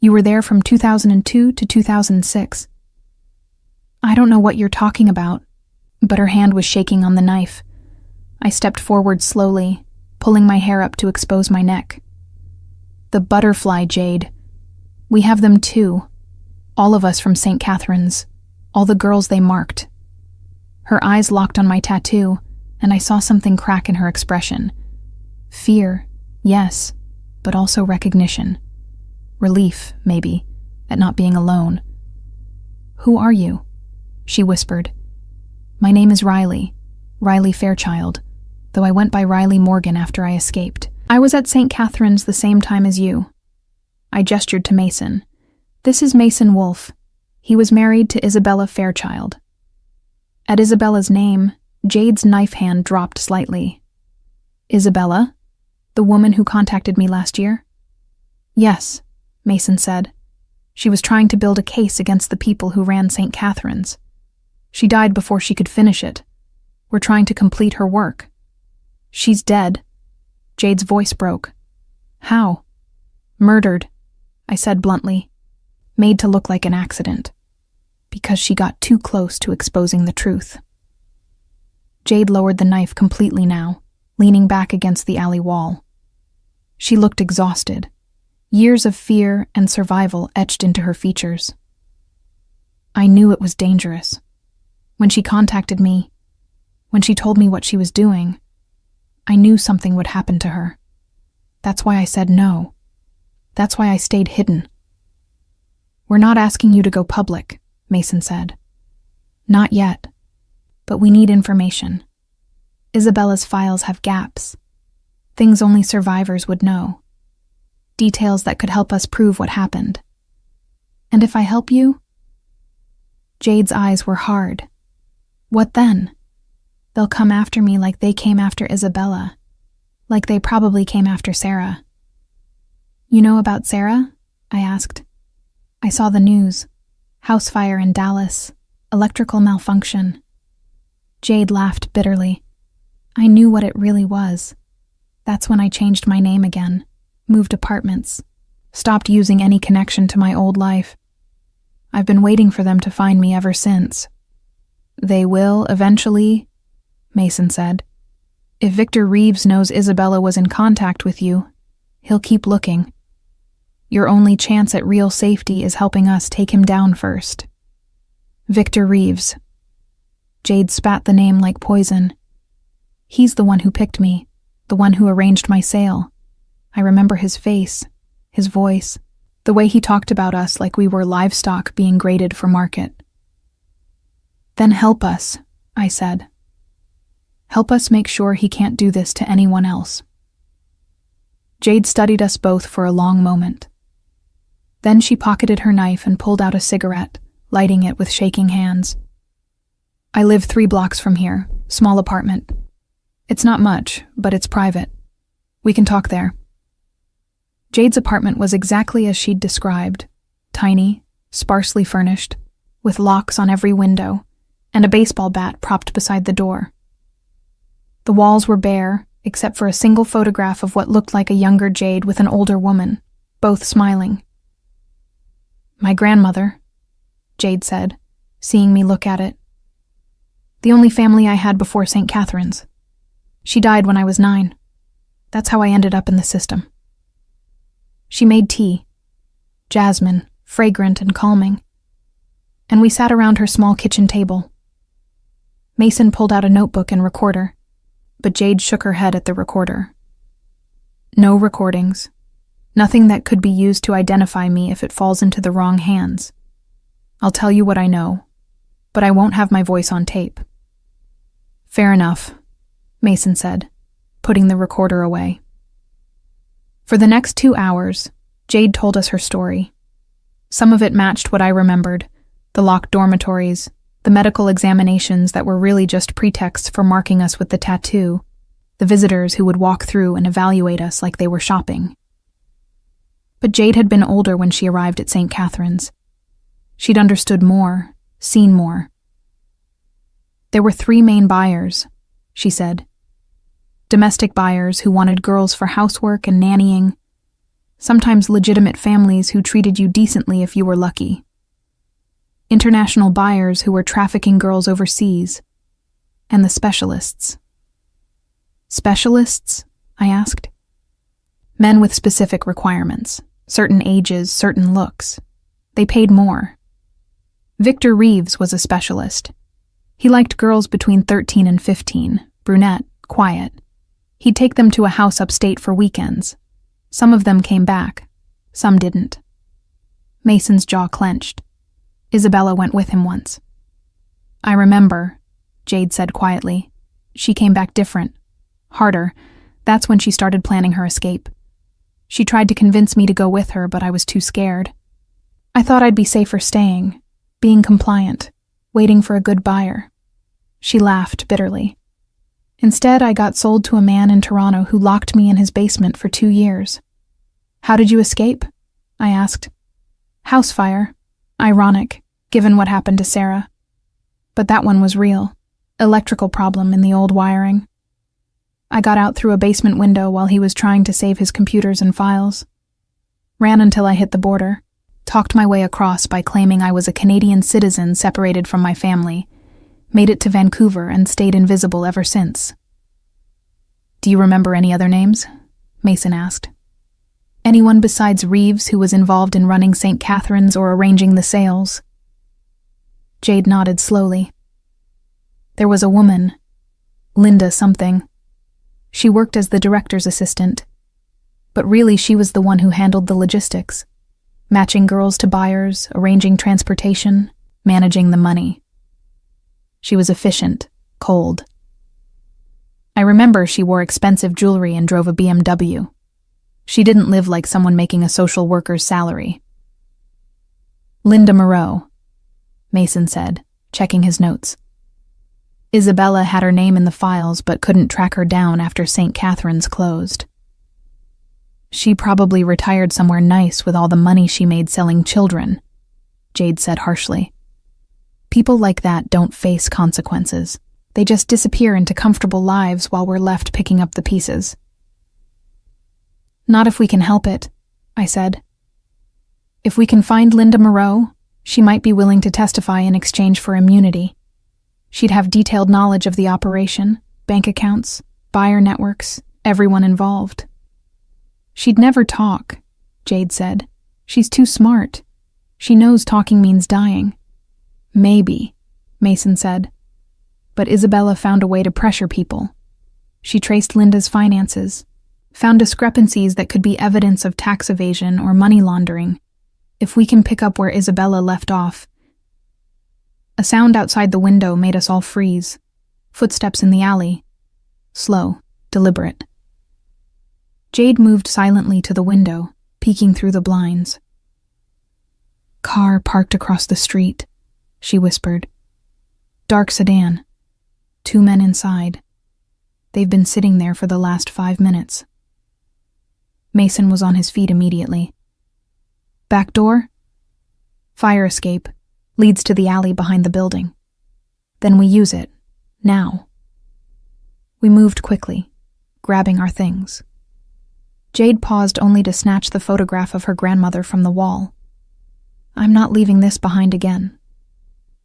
You were there from 2002 to 2006. "I don't know what you're talking about," but her hand was shaking on the knife. I stepped forward slowly, pulling my hair up to expose my neck. "The butterfly, Jade. We have them too. All of us from St. Catherine's. All the girls they marked." Her eyes locked on my tattoo, and I saw something crack in her expression. Fear, yes, but also recognition. Relief, maybe, at not being alone. "Who are you?" she whispered. My name is Riley Fairchild, though I went by Riley Morgan after I escaped. I was at St. Catherine's the same time as you." I gestured to Mason. "This is Mason Wolfe. He was married to Isabella Fairchild." At Isabella's name, Jade's knife hand dropped slightly. "Isabella? The woman who contacted me last year?" "Yes," Mason said. "She was trying to build a case against the people who ran St. Catherine's. She died before she could finish it. We're trying to complete her work." "She's dead." Jade's voice broke. "How?" "Murdered," I said bluntly. "Made to look like an accident. Because she got too close to exposing the truth." Jade lowered the knife completely now, leaning back against the alley wall. She looked exhausted, years of fear and survival etched into her features. I knew it was dangerous. When she contacted me, when she told me what she was doing, I knew something would happen to her. That's why I said no. That's why I stayed hidden. "We're not asking you to go public," Mason said. "Not yet. But we need information. Isabella's files have gaps. Things only survivors would know. Details that could help us prove what happened. And if I help you?" Jade's eyes were hard. "What then? They'll come after me like they came after Isabella. Like they probably came after Sarah." "You know about Sarah?" I asked. "I saw the news. House fire in Dallas. Electrical malfunction." Jade laughed bitterly. "I knew what it really was. That's when I changed my name again, moved apartments, stopped using any connection to my old life. I've been waiting for them to find me ever since." "They will, eventually," Mason said. "If Victor Reeves knows Isabella was in contact with you, he'll keep looking. Your only chance at real safety is helping us take him down first." "Victor Reeves." Jade spat the name like poison. "He's the one who picked me, the one who arranged my sale. I remember his face, his voice, the way he talked about us like we were livestock being graded for market." "Then help us," I said. "Help us make sure he can't do this to anyone else." Jade studied us both for a long moment. Then she pocketed her knife and pulled out a cigarette, lighting it with shaking hands. "I live 3 blocks from here, small apartment. It's not much, but it's private. We can talk there." Jade's apartment was exactly as she'd described, tiny, sparsely furnished, with locks on every window, and a baseball bat propped beside the door. The walls were bare, except for a single photograph of what looked like a younger Jade with an older woman, both smiling. "My grandmother," Jade said, seeing me look at it. "The only family I had before St. Catherine's. She died when I was 9. That's how I ended up in the system." She made tea, jasmine, fragrant and calming, and we sat around her small kitchen table. Mason pulled out a notebook and recorder, but Jade shook her head at the recorder. "No recordings. Nothing that could be used to identify me if it falls into the wrong hands. I'll tell you what I know, but I won't have my voice on tape." "Fair enough," Mason said, putting the recorder away. For the next 2 hours, Jade told us her story. Some of it matched what I remembered, the locked dormitories, the medical examinations that were really just pretexts for marking us with the tattoo, the visitors who would walk through and evaluate us like they were shopping. But Jade had been older when she arrived at St. Catherine's. She'd understood more, seen more. "There were 3 main buyers," she said. "Domestic buyers who wanted girls for housework and nannying, sometimes legitimate families who treated you decently if you were lucky. International buyers who were trafficking girls overseas, and the specialists." "Specialists?" I asked. "Men with specific requirements, certain ages, certain looks. They paid more. Victor Reeves was a specialist. He liked girls between 13 and 15, brunette, quiet. He'd take them to a house upstate for weekends. Some of them came back, some didn't." Mason's jaw clenched. "Isabella went with him once." "I remember," Jade said quietly. She came back different. Harder. That's when she started planning her escape. She tried to convince me to go with her, but I was too scared. I thought I'd be safer staying, being compliant, waiting for a good buyer. She laughed bitterly. Instead, I got sold to a man in Toronto who locked me in his basement for 2 years. How did you escape? I asked. House fire. Ironic, given what happened to Sarah. But that one was real. Electrical problem in the old wiring. I got out through a basement window while he was trying to save his computers and files. Ran until I hit the border. Talked my way across by claiming I was a Canadian citizen separated from my family. Made it to Vancouver and stayed invisible ever since. Do you remember any other names? Mason asked. Anyone besides Reeves who was involved in running St. Catharines or arranging the sales? Jade nodded slowly. There was a woman, Linda something. She worked as the director's assistant, but really she was the one who handled the logistics, matching girls to buyers, arranging transportation, managing the money. She was efficient, cold. I remember she wore expensive jewelry and drove a BMW. She didn't live like someone making a social worker's salary. Linda Moreau, Mason said, checking his notes. Isabella had her name in the files but couldn't track her down after St. Catharines closed. She probably retired somewhere nice with all the money she made selling children, Jade said harshly. People like that don't face consequences. They just disappear into comfortable lives while we're left picking up the pieces. Not if we can help it, I said. If we can find Linda Moreau, she might be willing to testify in exchange for immunity. She'd have detailed knowledge of the operation, bank accounts, buyer networks, everyone involved. She'd never talk, Jade said. She's too smart. She knows talking means dying. Maybe, Mason said. But Isabella found a way to pressure people. She traced Linda's finances, found discrepancies that could be evidence of tax evasion or money laundering. If we can pick up where Isabella left off. A sound outside the window made us all freeze. Footsteps in the alley. Slow, deliberate. Jade moved silently to the window, peeking through the blinds. Car parked across the street, she whispered. Dark sedan. 2 men inside. They've been sitting there for the last 5 minutes. Mason was on his feet immediately. Back door? Fire escape. Leads to the alley behind the building. Then we use it. Now. We moved quickly, grabbing our things. Jade paused only to snatch the photograph of her grandmother from the wall. I'm not leaving this behind again.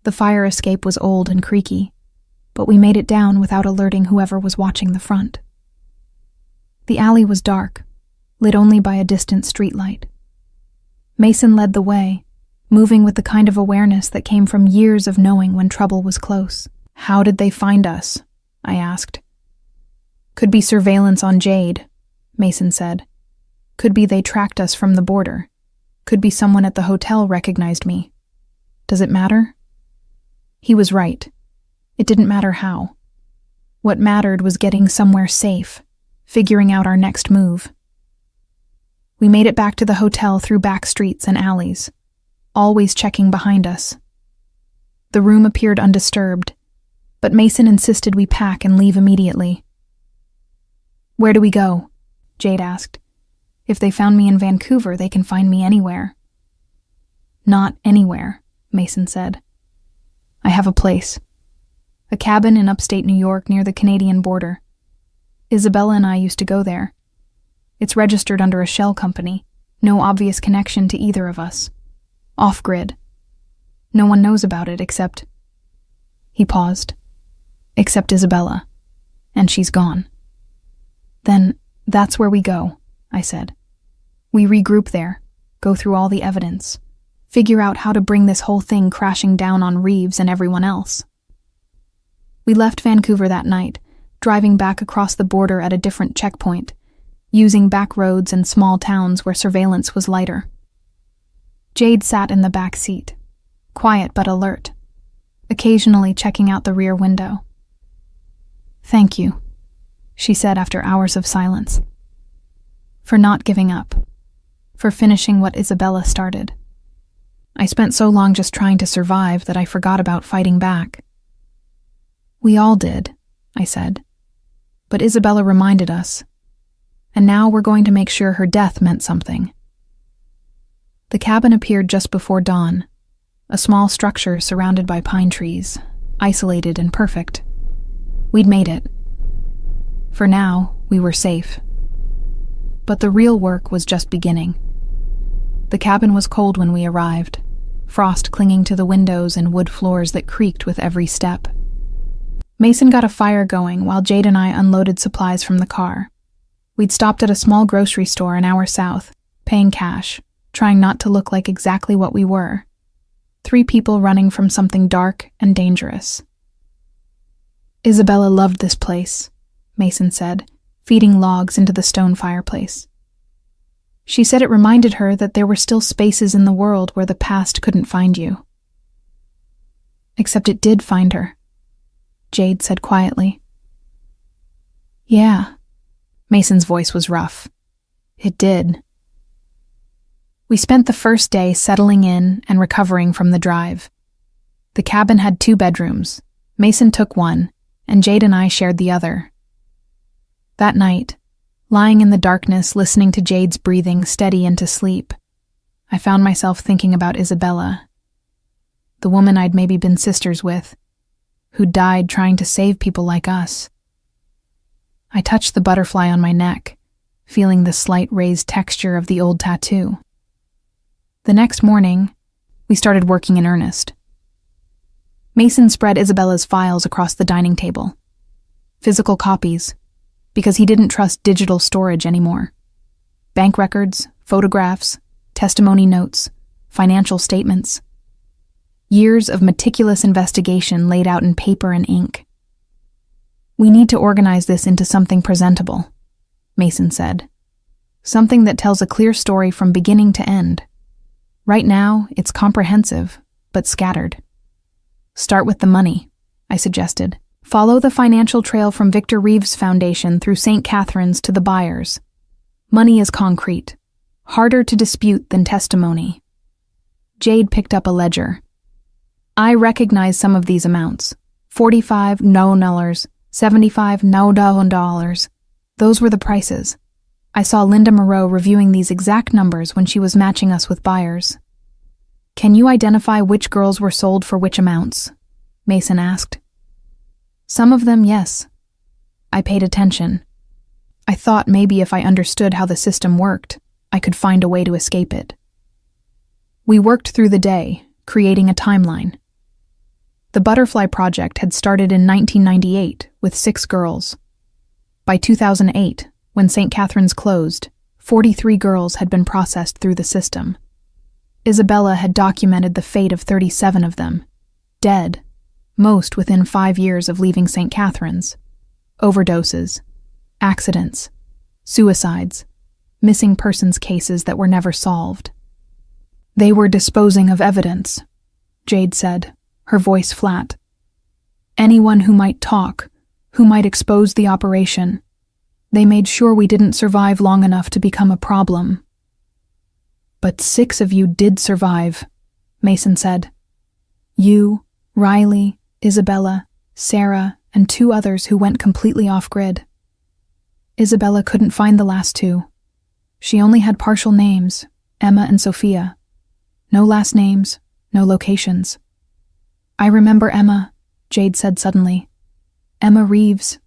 The fire escape was old and creaky, but we made it down without alerting whoever was watching the front. The alley was dark, lit only by a distant streetlight. Mason led the way, moving with the kind of awareness that came from years of knowing when trouble was close. How did they find us? I asked. Could be surveillance on Jade, Mason said. Could be they tracked us from the border. Could be someone at the hotel recognized me. Does it matter? He was right. It didn't matter how. What mattered was getting somewhere safe, figuring out our next move. We made it back to the hotel through back streets and alleys, always checking behind us. The room appeared undisturbed, but Mason insisted we pack and leave immediately. Where do we go? Jade asked. If they found me in Vancouver, they can find me anywhere. Not anywhere, Mason said. I have a place. A cabin in upstate New York near the Canadian border. Isabella and I used to go there. It's registered under a shell company, no obvious connection to either of us. Off-grid. No one knows about it except... He paused. Except Isabella. And she's gone. Then, that's where we go, I said. We regroup there, go through all the evidence, figure out how to bring this whole thing crashing down on Reeves and everyone else. We left Vancouver that night, driving back across the border at a different checkpoint, using back roads and small towns where surveillance was lighter. Jade sat in the back seat, quiet but alert, occasionally checking out the rear window. Thank you, she said after hours of silence. For not giving up. For finishing what Isabella started. I spent so long just trying to survive that I forgot about fighting back. We all did, I said. But Isabella reminded us. And now we're going to make sure her death meant something. The cabin appeared just before dawn, a small structure surrounded by pine trees, isolated and perfect. We'd made it. For now, we were safe. But the real work was just beginning. The cabin was cold when we arrived, frost clinging to the windows and wood floors that creaked with every step. Mason got a fire going while Jade and I unloaded supplies from the car. We'd stopped at a small grocery store an hour south, paying cash, trying not to look like exactly what we were. 3 people running from something dark and dangerous. Isabella loved this place, Mason said, feeding logs into the stone fireplace. She said it reminded her that there were still spaces in the world where the past couldn't find you. Except it did find her, Jade said quietly. Yeah, Mason's voice was rough. It did. We spent the first day settling in and recovering from the drive. The cabin had 2 bedrooms. Mason took one, and Jade and I shared the other. That night, lying in the darkness listening to Jade's breathing steady into sleep, I found myself thinking about Isabella, the woman I'd maybe been sisters with, who died trying to save people like us. I touched the butterfly on my neck, feeling the slight raised texture of the old tattoo. The next morning, we started working in earnest. Mason spread Isabella's files across the dining table. Physical copies, because he didn't trust digital storage anymore. Bank records, photographs, testimony notes, financial statements. Years of meticulous investigation laid out in paper and ink. We need to organize this into something presentable, Mason said. Something that tells a clear story from beginning to end. Right now, it's comprehensive, but scattered. Start with the money, I suggested. Follow the financial trail from Victor Reeves' foundation through St. Catherine's to the buyers. Money is concrete, harder to dispute than testimony. Jade picked up a ledger. I recognize some of these amounts. $45 no dollars, $75 no dollars. Those were the prices. I saw Linda Moreau reviewing these exact numbers when she was matching us with buyers. Can you identify which girls were sold for which amounts? Mason asked. Some of them, yes. I paid attention. I thought maybe if I understood how the system worked, I could find a way to escape it. We worked through the day, creating a timeline. The Butterfly Project had started in 1998 with 6 girls. By 2008, when St. Catherine's closed, 43 girls had been processed through the system. Isabella had documented the fate of 37 of them, dead, most within 5 years of leaving St. Catherine's. Overdoses, accidents, suicides, missing persons cases that were never solved. They were disposing of evidence, Jade said, her voice flat. Anyone who might talk, who might expose the operation. They made sure we didn't survive long enough to become a problem. But 6 of you did survive, Mason said. You, Riley, Isabella, Sarah, and 2 others who went completely off-grid. Isabella couldn't find the last 2. She only had partial names, Emma and Sophia. No last names, no locations. I remember Emma, Jade said suddenly. Emma Reeves.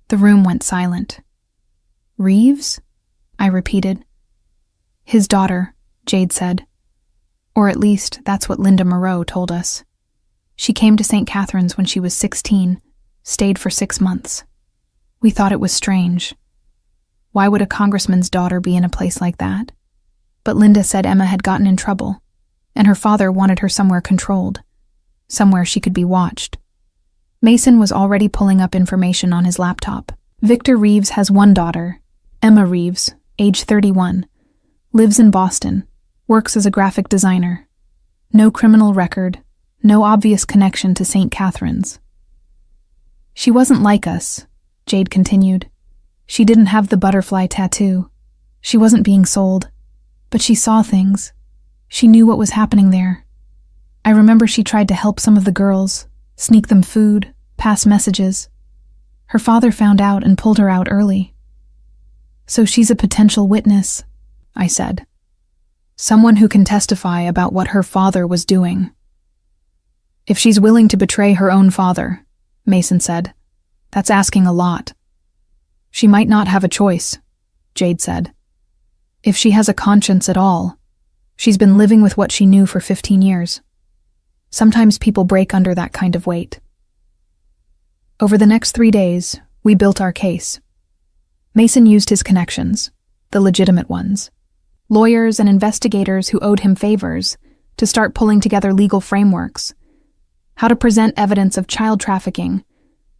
The room went silent. Reeves? I repeated. His daughter, Jade said. Or at least that's what Linda Moreau told us. She came to St. Catherine's when she was 16, stayed for 6 months. We thought it was strange. Why would a congressman's daughter be in a place like that? But Linda said Emma had gotten in trouble, and her father wanted her somewhere controlled, somewhere she could be watched. Mason was already pulling up information on his laptop. Victor Reeves has 1 daughter, Emma Reeves, age 31, lives in Boston, works as a graphic designer. No criminal record, no obvious connection to St. Catherine's. She wasn't like us, Jade continued. She didn't have the butterfly tattoo. She wasn't being sold. But she saw things. She knew what was happening there. I remember she tried to help some of the girls, sneak them food, pass messages. Her father found out and pulled her out early. So she's a potential witness, I said. Someone who can testify about what her father was doing. If she's willing to betray her own father, Mason said, that's asking a lot. She might not have a choice, Jade said. If she has a conscience at all, she's been living with what she knew for 15 years. Sometimes people break under that kind of weight. Over the next 3 days, we built our case. Mason used his connections, the legitimate ones, lawyers and investigators who owed him favors, to start pulling together legal frameworks, how to present evidence of child trafficking,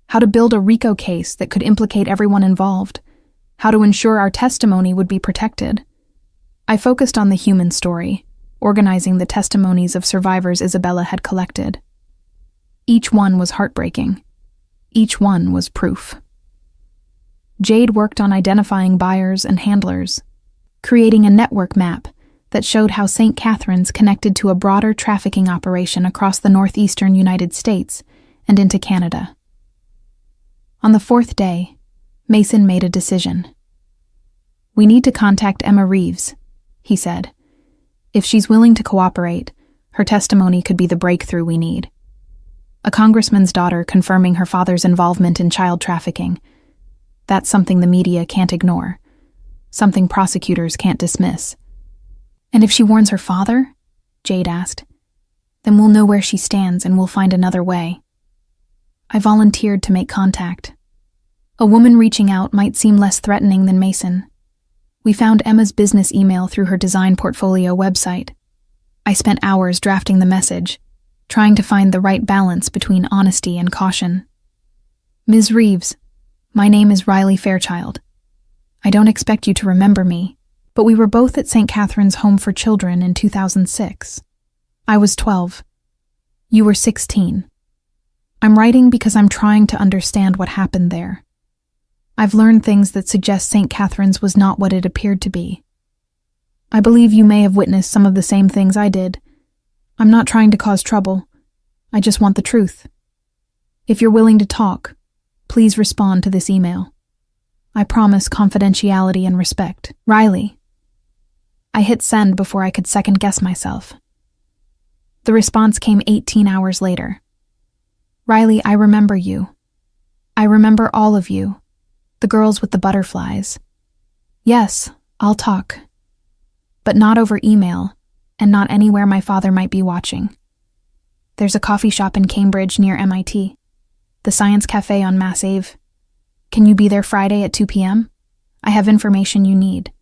how to build a RICO case that could implicate everyone involved, how to ensure our testimony would be protected. I focused on the human story, organizing the testimonies of survivors Isabella had collected. Each one was heartbreaking. Each one was proof. Jade worked on identifying buyers and handlers, creating a network map that showed how St. Catherine's connected to a broader trafficking operation across the northeastern United States and into Canada. On the 4th day, Mason made a decision. We need to contact Emma Reeves, he said. If she's willing to cooperate, her testimony could be the breakthrough we need. A congressman's daughter confirming her father's involvement in child trafficking. That's something the media can't ignore, something prosecutors can't dismiss. And if she warns her father? Jade asked. Then we'll know where she stands and we'll find another way. I volunteered to make contact. A woman reaching out might seem less threatening than Mason. We found Emma's business email through her design portfolio website. I spent hours drafting the message, trying to find the right balance between honesty and caution. Ms. Reeves, my name is Riley Fairchild. I don't expect you to remember me, but we were both at St. Catherine's Home for Children in 2006. I was 12. You were 16. I'm writing because I'm trying to understand what happened there. I've learned things that suggest St. Catherine's was not what it appeared to be. I believe you may have witnessed some of the same things I did. I'm not trying to cause trouble. I just want the truth. If you're willing to talk, please respond to this email. I promise confidentiality and respect. Riley. I hit send before I could second-guess myself. The response came 18 hours later. Riley, I remember you. I remember all of you. The girls with the butterflies. Yes, I'll talk. But not over email, and not anywhere my father might be watching. There's a coffee shop in Cambridge near MIT. The Science Cafe on Mass Ave. Can you be there Friday at 2 p.m.? I have information you need.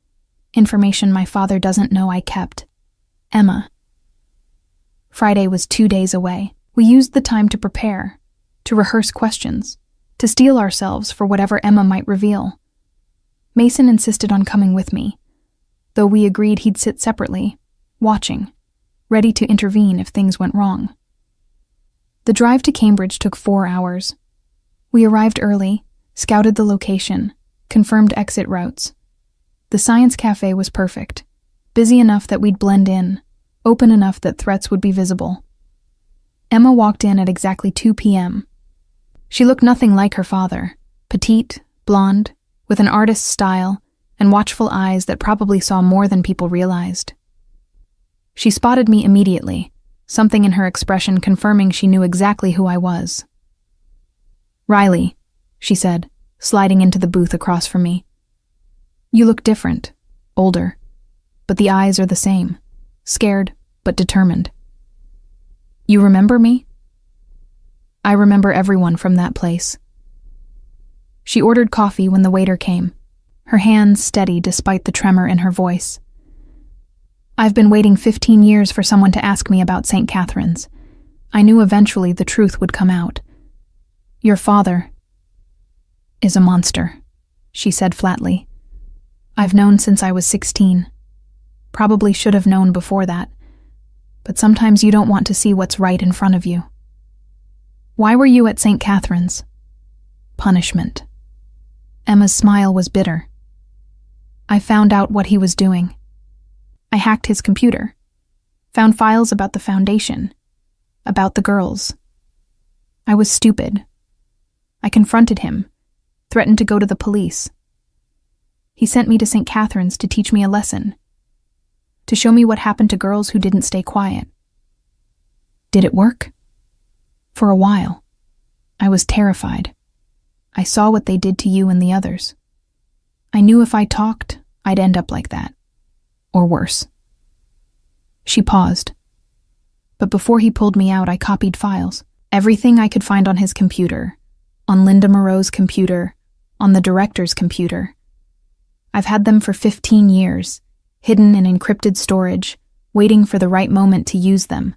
Information my father doesn't know I kept. Emma. Friday was 2 days away. We used the time to prepare, to rehearse questions, to steel ourselves for whatever Emma might reveal. Mason insisted on coming with me, though we agreed he'd sit separately, watching, ready to intervene if things went wrong. The drive to Cambridge took 4 hours. We arrived early, scouted the location, confirmed exit routes. The Science Cafe was perfect, busy enough that we'd blend in, open enough that threats would be visible. Emma walked in at exactly 2 p.m. She looked nothing like her father, petite, blonde, with an artist's style and watchful eyes that probably saw more than people realized. She spotted me immediately, something in her expression confirming she knew exactly who I was. Riley, she said, sliding into the booth across from me. You look different, older, but the eyes are the same, scared but determined. You remember me? I remember everyone from that place. She ordered coffee when the waiter came, her hands steady despite the tremor in her voice. I've been waiting 15 years for someone to ask me about St. Catherine's. I knew eventually the truth would come out. Your father is a monster, she said flatly. I've known since I was 16. Probably should have known before that. But sometimes you don't want to see what's right in front of you. Why were you at St. Catherine's? Punishment. Emma's smile was bitter. I found out what he was doing. I hacked his computer, found files about the foundation, about the girls. I was stupid. I confronted him, threatened to go to the police. He sent me to St. Catherine's to teach me a lesson, to show me what happened to girls who didn't stay quiet. Did it work? For a while. I was terrified. I saw what they did to you and the others. I knew if I talked, I'd end up like that. Or worse. She paused. But before he pulled me out, I copied files. Everything I could find on his computer, on Linda Moreau's computer, on the director's computer. I've had them for 15 years, hidden in encrypted storage, waiting for the right moment to use them.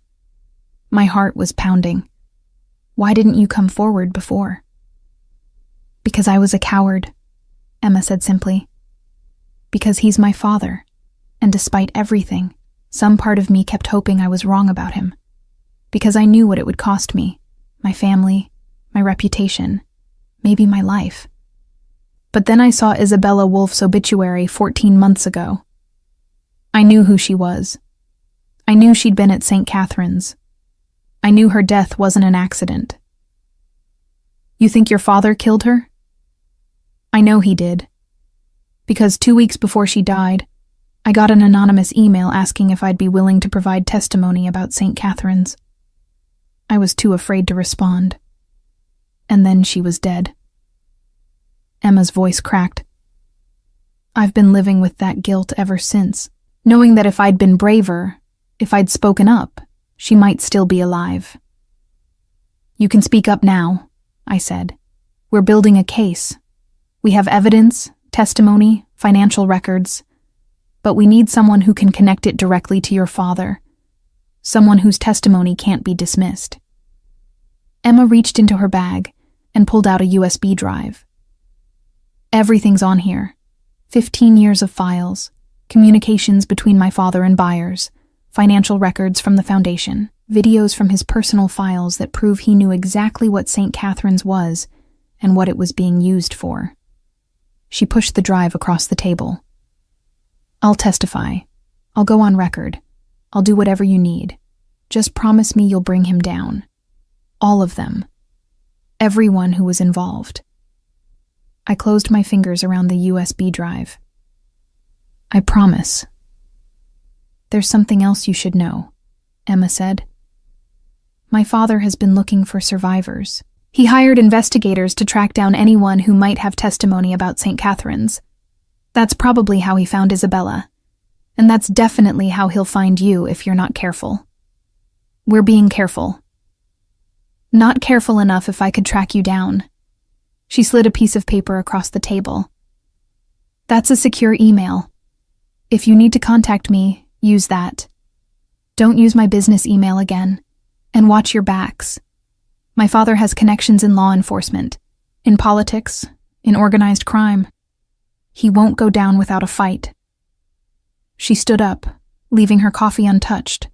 My heart was pounding. Why didn't you come forward before? Because I was a coward, Emma said simply. Because he's my father, and despite everything, some part of me kept hoping I was wrong about him. Because I knew what it would cost me, my family, my reputation, maybe my life. But then I saw Isabella Wolf's obituary 14 months ago. I knew who she was. I knew she'd been at St. Catherine's. I knew her death wasn't an accident. You think your father killed her? I know he did. Because 2 weeks before she died, I got an anonymous email asking if I'd be willing to provide testimony about St. Catherine's. I was too afraid to respond. And then she was dead. Emma's voice cracked. I've been living with that guilt ever since, knowing that if I'd been braver, if I'd spoken up, she might still be alive. You can speak up now, I said. We're building a case. We have evidence, testimony, financial records, but we need someone who can connect it directly to your father, someone whose testimony can't be dismissed. Emma reached into her bag and pulled out a USB drive. Everything's on here. 15 years of files, communications between my father and buyers, financial records from the foundation, videos from his personal files that prove he knew exactly what St. Catherine's was and what it was being used for. She pushed the drive across the table. I'll testify. I'll go on record. I'll do whatever you need. Just promise me you'll bring him down. All of them. Everyone who was involved. I closed my fingers around the USB drive. I promise. There's something else you should know, Emma said. My father has been looking for survivors. He hired investigators to track down anyone who might have testimony about St. Catherine's. That's probably how he found Isabella. And that's definitely how he'll find you if you're not careful. We're being careful. Not careful enough if I could track you down. She slid a piece of paper across the table. That's a secure email. If you need to contact me, use that. Don't use my business email again. And watch your backs. My father has connections in law enforcement, in politics, in organized crime. He won't go down without a fight. She stood up, leaving her coffee untouched.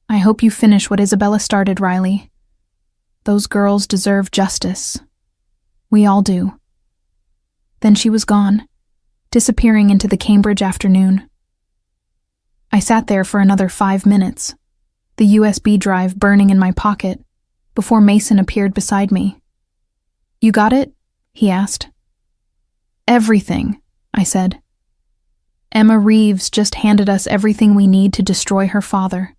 I hope you finish what Isabella started, Riley. Those girls deserve justice. We all do. Then she was gone, disappearing into the Cambridge afternoon. I sat there for another 5 minutes, the USB drive burning in my pocket, before Mason appeared beside me. You got it? He asked. Everything, I said. Emma Reeves just handed us everything we need to destroy her father.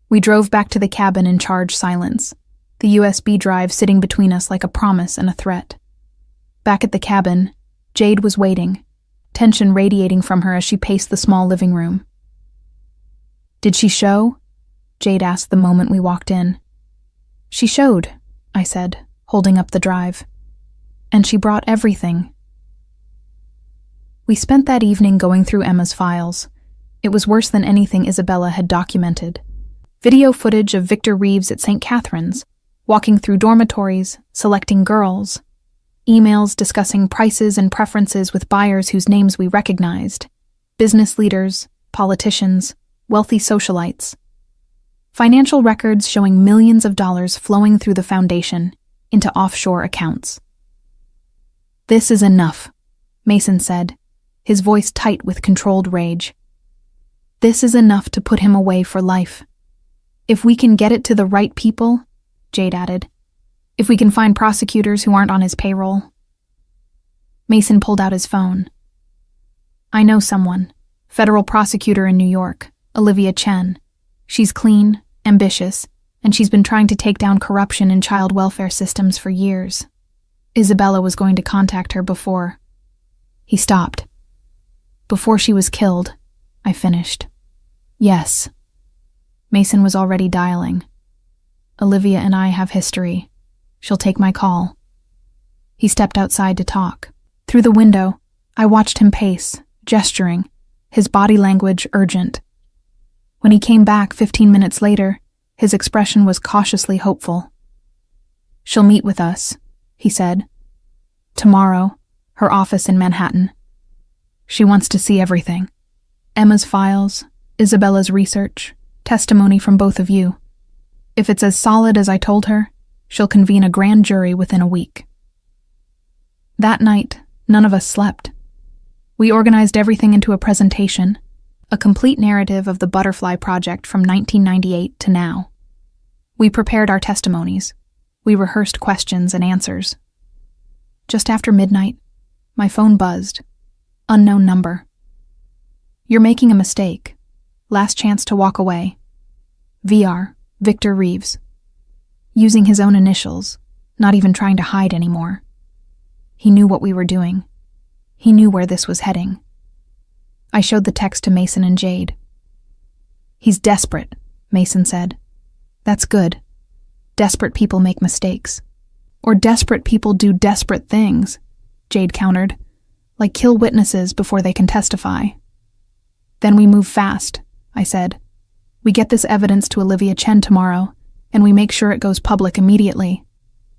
We drove back to the cabin in charged silence, the USB drive sitting between us like a promise and a threat. Back at the cabin, Jade was waiting, tension radiating from her as she paced the small living room. Did she show? Jade asked the moment we walked in. She showed, I said, holding up the drive. And she brought everything. We spent that evening going through Emma's files. It was worse than anything Isabella had documented. Video footage of Victor Reeves at St. Catherine's, walking through dormitories, selecting girls. Emails discussing prices and preferences with buyers whose names we recognized. Business leaders, politicians, wealthy socialites. Financial records showing millions of dollars flowing through the foundation into offshore accounts. "This is enough," Mason said, his voice tight with controlled rage. "This is enough to put him away for life. If we can get it to the right people," Jade added. "If we can find prosecutors who aren't on his payroll." Mason pulled out his phone. "I know someone, federal prosecutor in New York, Olivia Chen. She's clean, ambitious, and she's been trying to take down corruption in child welfare systems for years. Isabella was going to contact her before." He stopped. "Before she was killed," I finished. "Yes." Mason was already dialing. "Olivia and I have history. She'll take my call." He stepped outside to talk. Through the window, I watched him pace, gesturing, his body language urgent. When he came back 15 minutes later, his expression was cautiously hopeful. "She'll meet with us," he said. "Tomorrow, her office in Manhattan. She wants to see everything. Emma's files, Isabella's research, testimony from both of you. If it's as solid as I told her, she'll convene a grand jury within a week." That night, none of us slept. We organized everything into a presentation, a complete narrative of the Butterfly Project from 1998 to now. We prepared our testimonies. We rehearsed questions and answers. Just after midnight, my phone buzzed. Unknown number. "You're making a mistake. Last chance to walk away. VR, Victor Reeves." Using his own initials, not even trying to hide anymore. He knew what we were doing. He knew where this was heading. I showed the text to Mason and Jade. "He's desperate," Mason said. "That's good. Desperate people make mistakes. Or desperate people do desperate things," Jade countered, "like kill witnesses before they can testify." "Then we move fast," I said. "We get this evidence to Olivia Chen tomorrow, and we make sure it goes public immediately.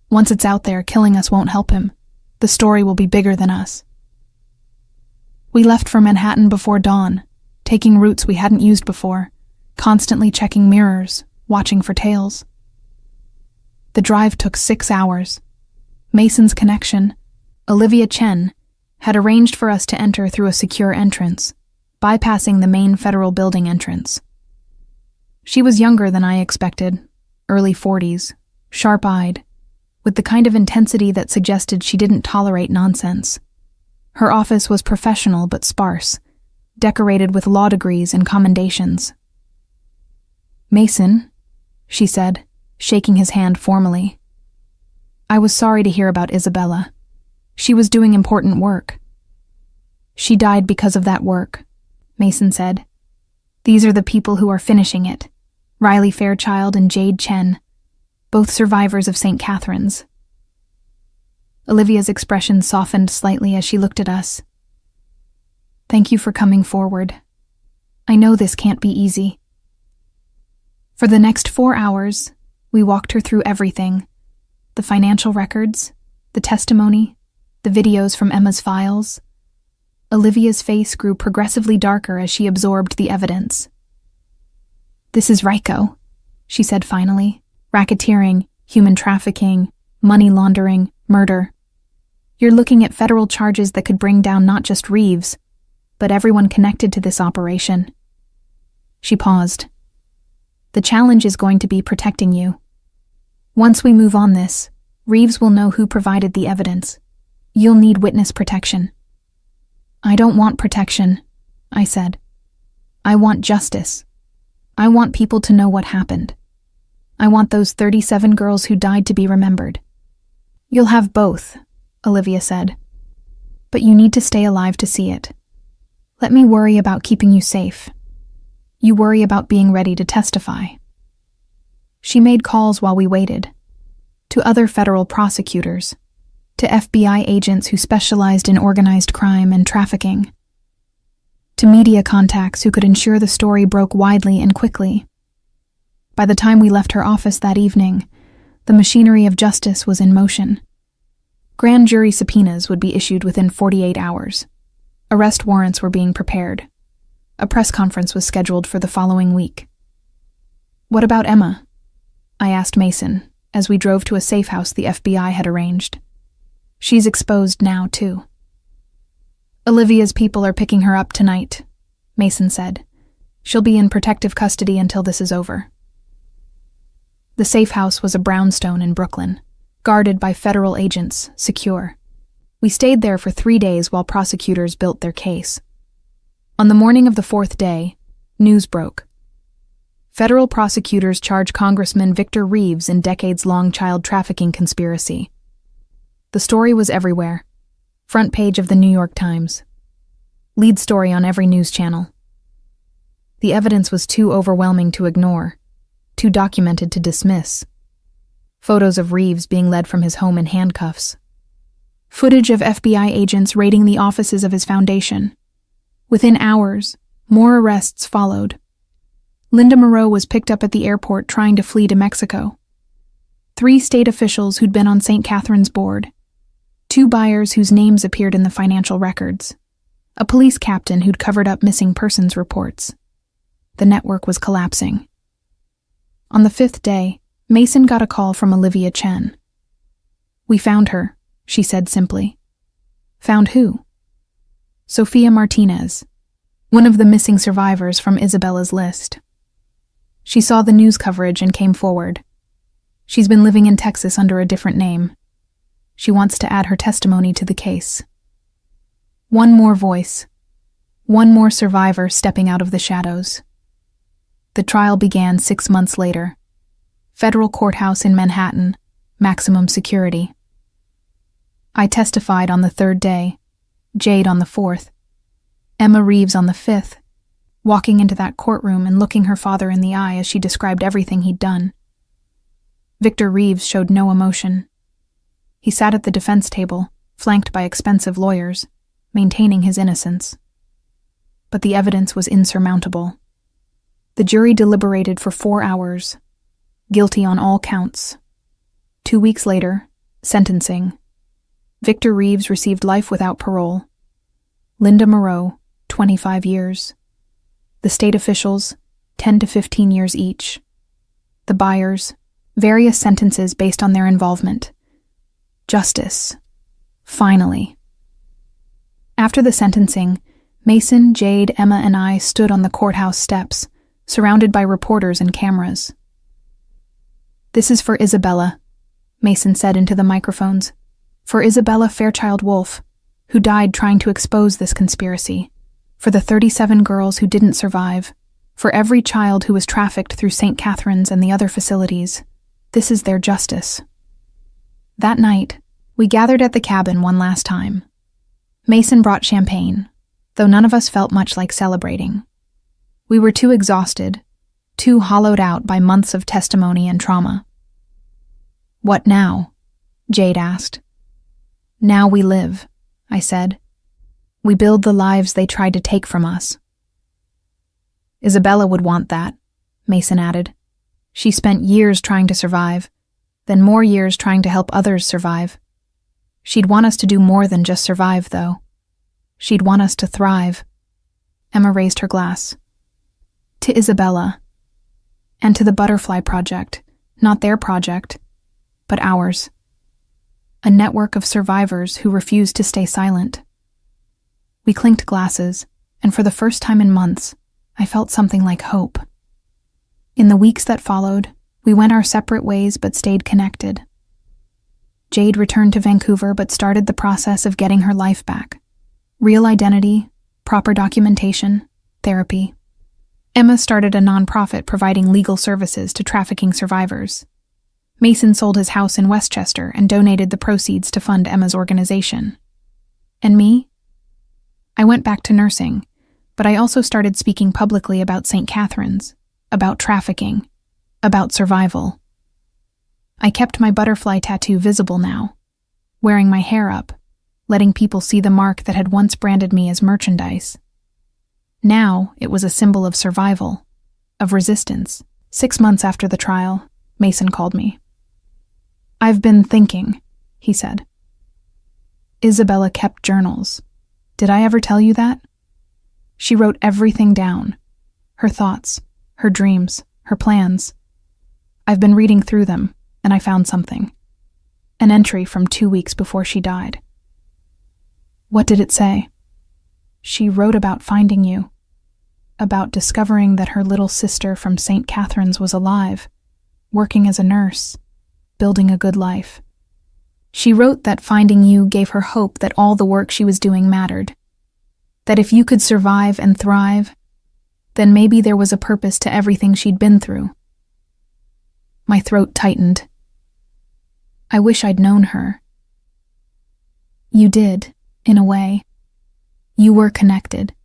Once it's out there, killing us won't help him. The story will be bigger than us." We left for Manhattan before dawn, taking routes we hadn't used before, constantly checking mirrors, watching for tails. The drive took 6 hours. Mason's connection, Olivia Chen, had arranged for us to enter through a secure entrance, bypassing the main federal building entrance. She was younger than I expected, early 40s, sharp-eyed, with the kind of intensity that suggested she didn't tolerate nonsense. Her office was professional but sparse, decorated with law degrees and commendations. "Mason," she said, shaking his hand formally. "I was sorry to hear about Isabella. She was doing important work." "She died because of that work," Mason said. "These are the people who are finishing it. Riley Fairchild and Jade Chen, both survivors of St. Catherine's." Olivia's expression softened slightly as she looked at us. "Thank you for coming forward. I know this can't be easy." For the next 4 hours, we walked her through everything: the financial records, the testimony, the videos from Emma's files. Olivia's face grew progressively darker as she absorbed the evidence. "This is RICO," she said finally. "Racketeering, human trafficking, money laundering, murder. You're looking at federal charges that could bring down not just Reeves, but everyone connected to this operation." She paused. "The challenge is going to be protecting you. Once we move on this, Reeves will know who provided the evidence. You'll need witness protection." "I don't want protection," I said. "I want justice. I want people to know what happened. I want those 37 girls who died to be remembered." "You'll have both," Olivia said. "But you need to stay alive to see it. Let me worry about keeping you safe. You worry about being ready to testify." She made calls while we waited. To other federal prosecutors. To FBI agents who specialized in organized crime and trafficking. To media contacts who could ensure the story broke widely and quickly. By the time we left her office that evening, the machinery of justice was in motion. Grand jury subpoenas would be issued within 48 hours. Arrest warrants were being prepared. A press conference was scheduled for the following week. "What about Emma?" I asked Mason as we drove to a safe house the FBI had arranged. She's exposed now, too. Olivia's people are picking her up tonight, Mason said. She'll be in protective custody until this is over. The safe house was a brownstone in Brooklyn, guarded by federal agents, secure. We stayed there for 3 days while prosecutors built their case. On the morning of the 4th day, news broke. Federal prosecutors charge Congressman Victor Reeves in decades-long child trafficking conspiracy. The story was everywhere. Front page of the New York Times. Lead story on every news channel. The evidence was too overwhelming to ignore, too documented to dismiss. Photos of Reeves being led from his home in handcuffs. Footage of FBI agents raiding the offices of his foundation. Within hours, more arrests followed. Linda Moreau was picked up at the airport trying to flee to Mexico. 3 state officials who'd been on St. Catherine's board. 2 buyers whose names appeared in the financial records. A police captain who'd covered up missing persons reports. The network was collapsing. On the 5th day, Mason got a call from Olivia Chen. "We found her," she said simply. "Found who?" "Sophia Martinez, one of the missing survivors from Isabella's list." She saw the news coverage and came forward. She's been living in Texas under a different name. She wants to add her testimony to the case. One more voice. One more survivor stepping out of the shadows. The trial began 6 months later. Federal courthouse in Manhattan, maximum security. I testified on the 3rd day, Jade on the 4th, Emma Reeves on the 5th, walking into that courtroom and looking her father in the eye as she described everything he'd done. Victor Reeves showed no emotion. He sat at the defense table, flanked by expensive lawyers, maintaining his innocence. But the evidence was insurmountable. The jury deliberated for 4 hours, guilty on all counts. 2 weeks later, sentencing. Victor Reeves received life without parole. Linda Moreau, 25 years. The state officials, 10 to 15 years each. The buyers, various sentences based on their involvement. Justice. Finally. After the sentencing, Mason, Jade, Emma, and I stood on the courthouse steps, surrounded by reporters and cameras. "This is for Isabella," Mason said into the microphones. "For Isabella Fairchild Wolf, who died trying to expose this conspiracy. For the 37 girls who didn't survive. For every child who was trafficked through St. Catherine's and the other facilities. This is their justice." That night, we gathered at the cabin one last time. Mason brought champagne, though none of us felt much like celebrating. We were too exhausted, too hollowed out by months of testimony and trauma. "What now?" Jade asked. "Now we live," I said. "We build the lives they tried to take from us." "Isabella would want that," Mason added. "She spent years trying to survive, then more years trying to help others survive. She'd want us to do more than just survive, though. She'd want us to thrive." Emma raised her glass. "To Isabella. And to the Butterfly Project, not their project, but ours. A network of survivors who refused to stay silent." We clinked glasses, and for the first time in months, I felt something like hope. In the weeks that followed, we went our separate ways but stayed connected. Jade returned to Vancouver but started the process of getting her life back. Real identity, proper documentation, therapy. Emma started a nonprofit providing legal services to trafficking survivors. Mason sold his house in Westchester and donated the proceeds to fund Emma's organization. And me? I went back to nursing, but I also started speaking publicly about St. Catherine's, about trafficking, about survival. I kept my butterfly tattoo visible now, wearing my hair up, letting people see the mark that had once branded me as merchandise. Now it was a symbol of survival, of resistance. 6 months after the trial, Mason called me. "I've been thinking," he said. "Isabella kept journals. Did I ever tell you that? She wrote everything down. Her thoughts, her dreams, her plans. I've been reading through them, and I found something. An entry from 2 weeks before she died. What did it say? She wrote about finding you, about discovering that her little sister from St. Catherine's was alive, working as a nurse, building a good life. She wrote that finding you gave her hope that all the work she was doing mattered, that if you could survive and thrive, then maybe there was a purpose to everything she'd been through. My throat tightened. I wish I'd known her. You did, in a way. You were connected.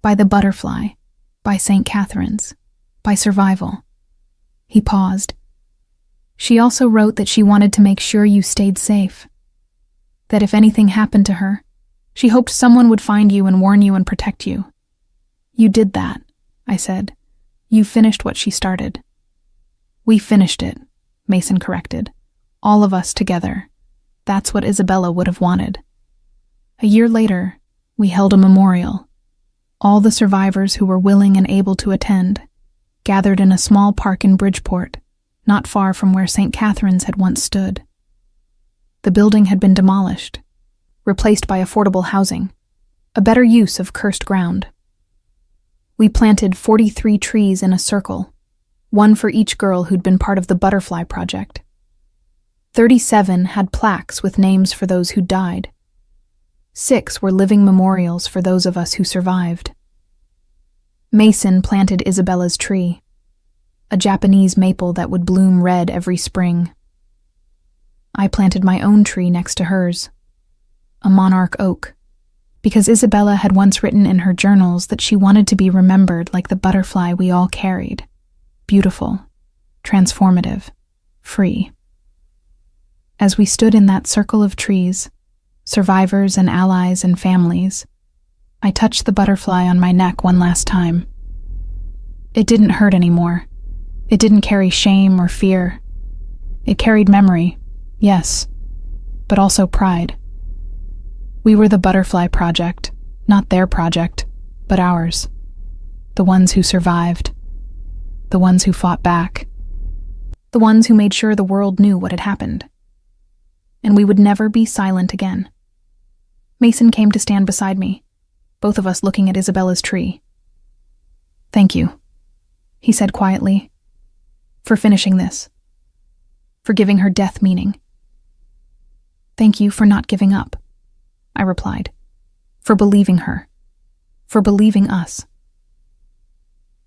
By the butterfly, by St. Catherine's, by survival. He paused. She also wrote that she wanted to make sure you stayed safe. That if anything happened to her, she hoped someone would find you and warn you and protect you. You did that, I said. You finished what she started. We finished it, Mason corrected. All of us together. That's what Isabella would have wanted. A year later, we held a memorial. All the survivors who were willing and able to attend gathered in a small park in Bridgeport, not far from where St. Catherine's had once stood. The building had been demolished, replaced by affordable housing, a better use of cursed ground. We planted 43 trees in a circle, one for each girl who'd been part of the Butterfly Project. 37 had plaques with names for those who died. 6 were living memorials for those of us who survived. Mason planted Isabella's tree, a Japanese maple that would bloom red every spring. I planted my own tree next to hers, a monarch oak, because Isabella had once written in her journals that she wanted to be remembered like the butterfly we all carried, beautiful, transformative, free. As we stood in that circle of trees, survivors and allies and families, I touched the butterfly on my neck one last time. It didn't hurt anymore. It didn't carry shame or fear. It carried memory, yes, but also pride. We were the Butterfly Project, not their project, but ours. The ones who survived. The ones who fought back. The ones who made sure the world knew what had happened. And we would never be silent again. Mason came to stand beside me, both of us looking at Isabella's tree. Thank you, he said quietly, for finishing this, for giving her death meaning. Thank you for not giving up, I replied, for believing her, for believing us.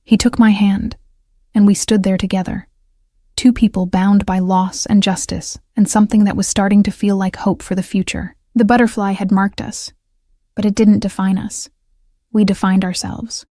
He took my hand, and we stood there together, 2 people bound by loss and justice and something that was starting to feel like hope for the future. The butterfly had marked us, but it didn't define us. We defined ourselves.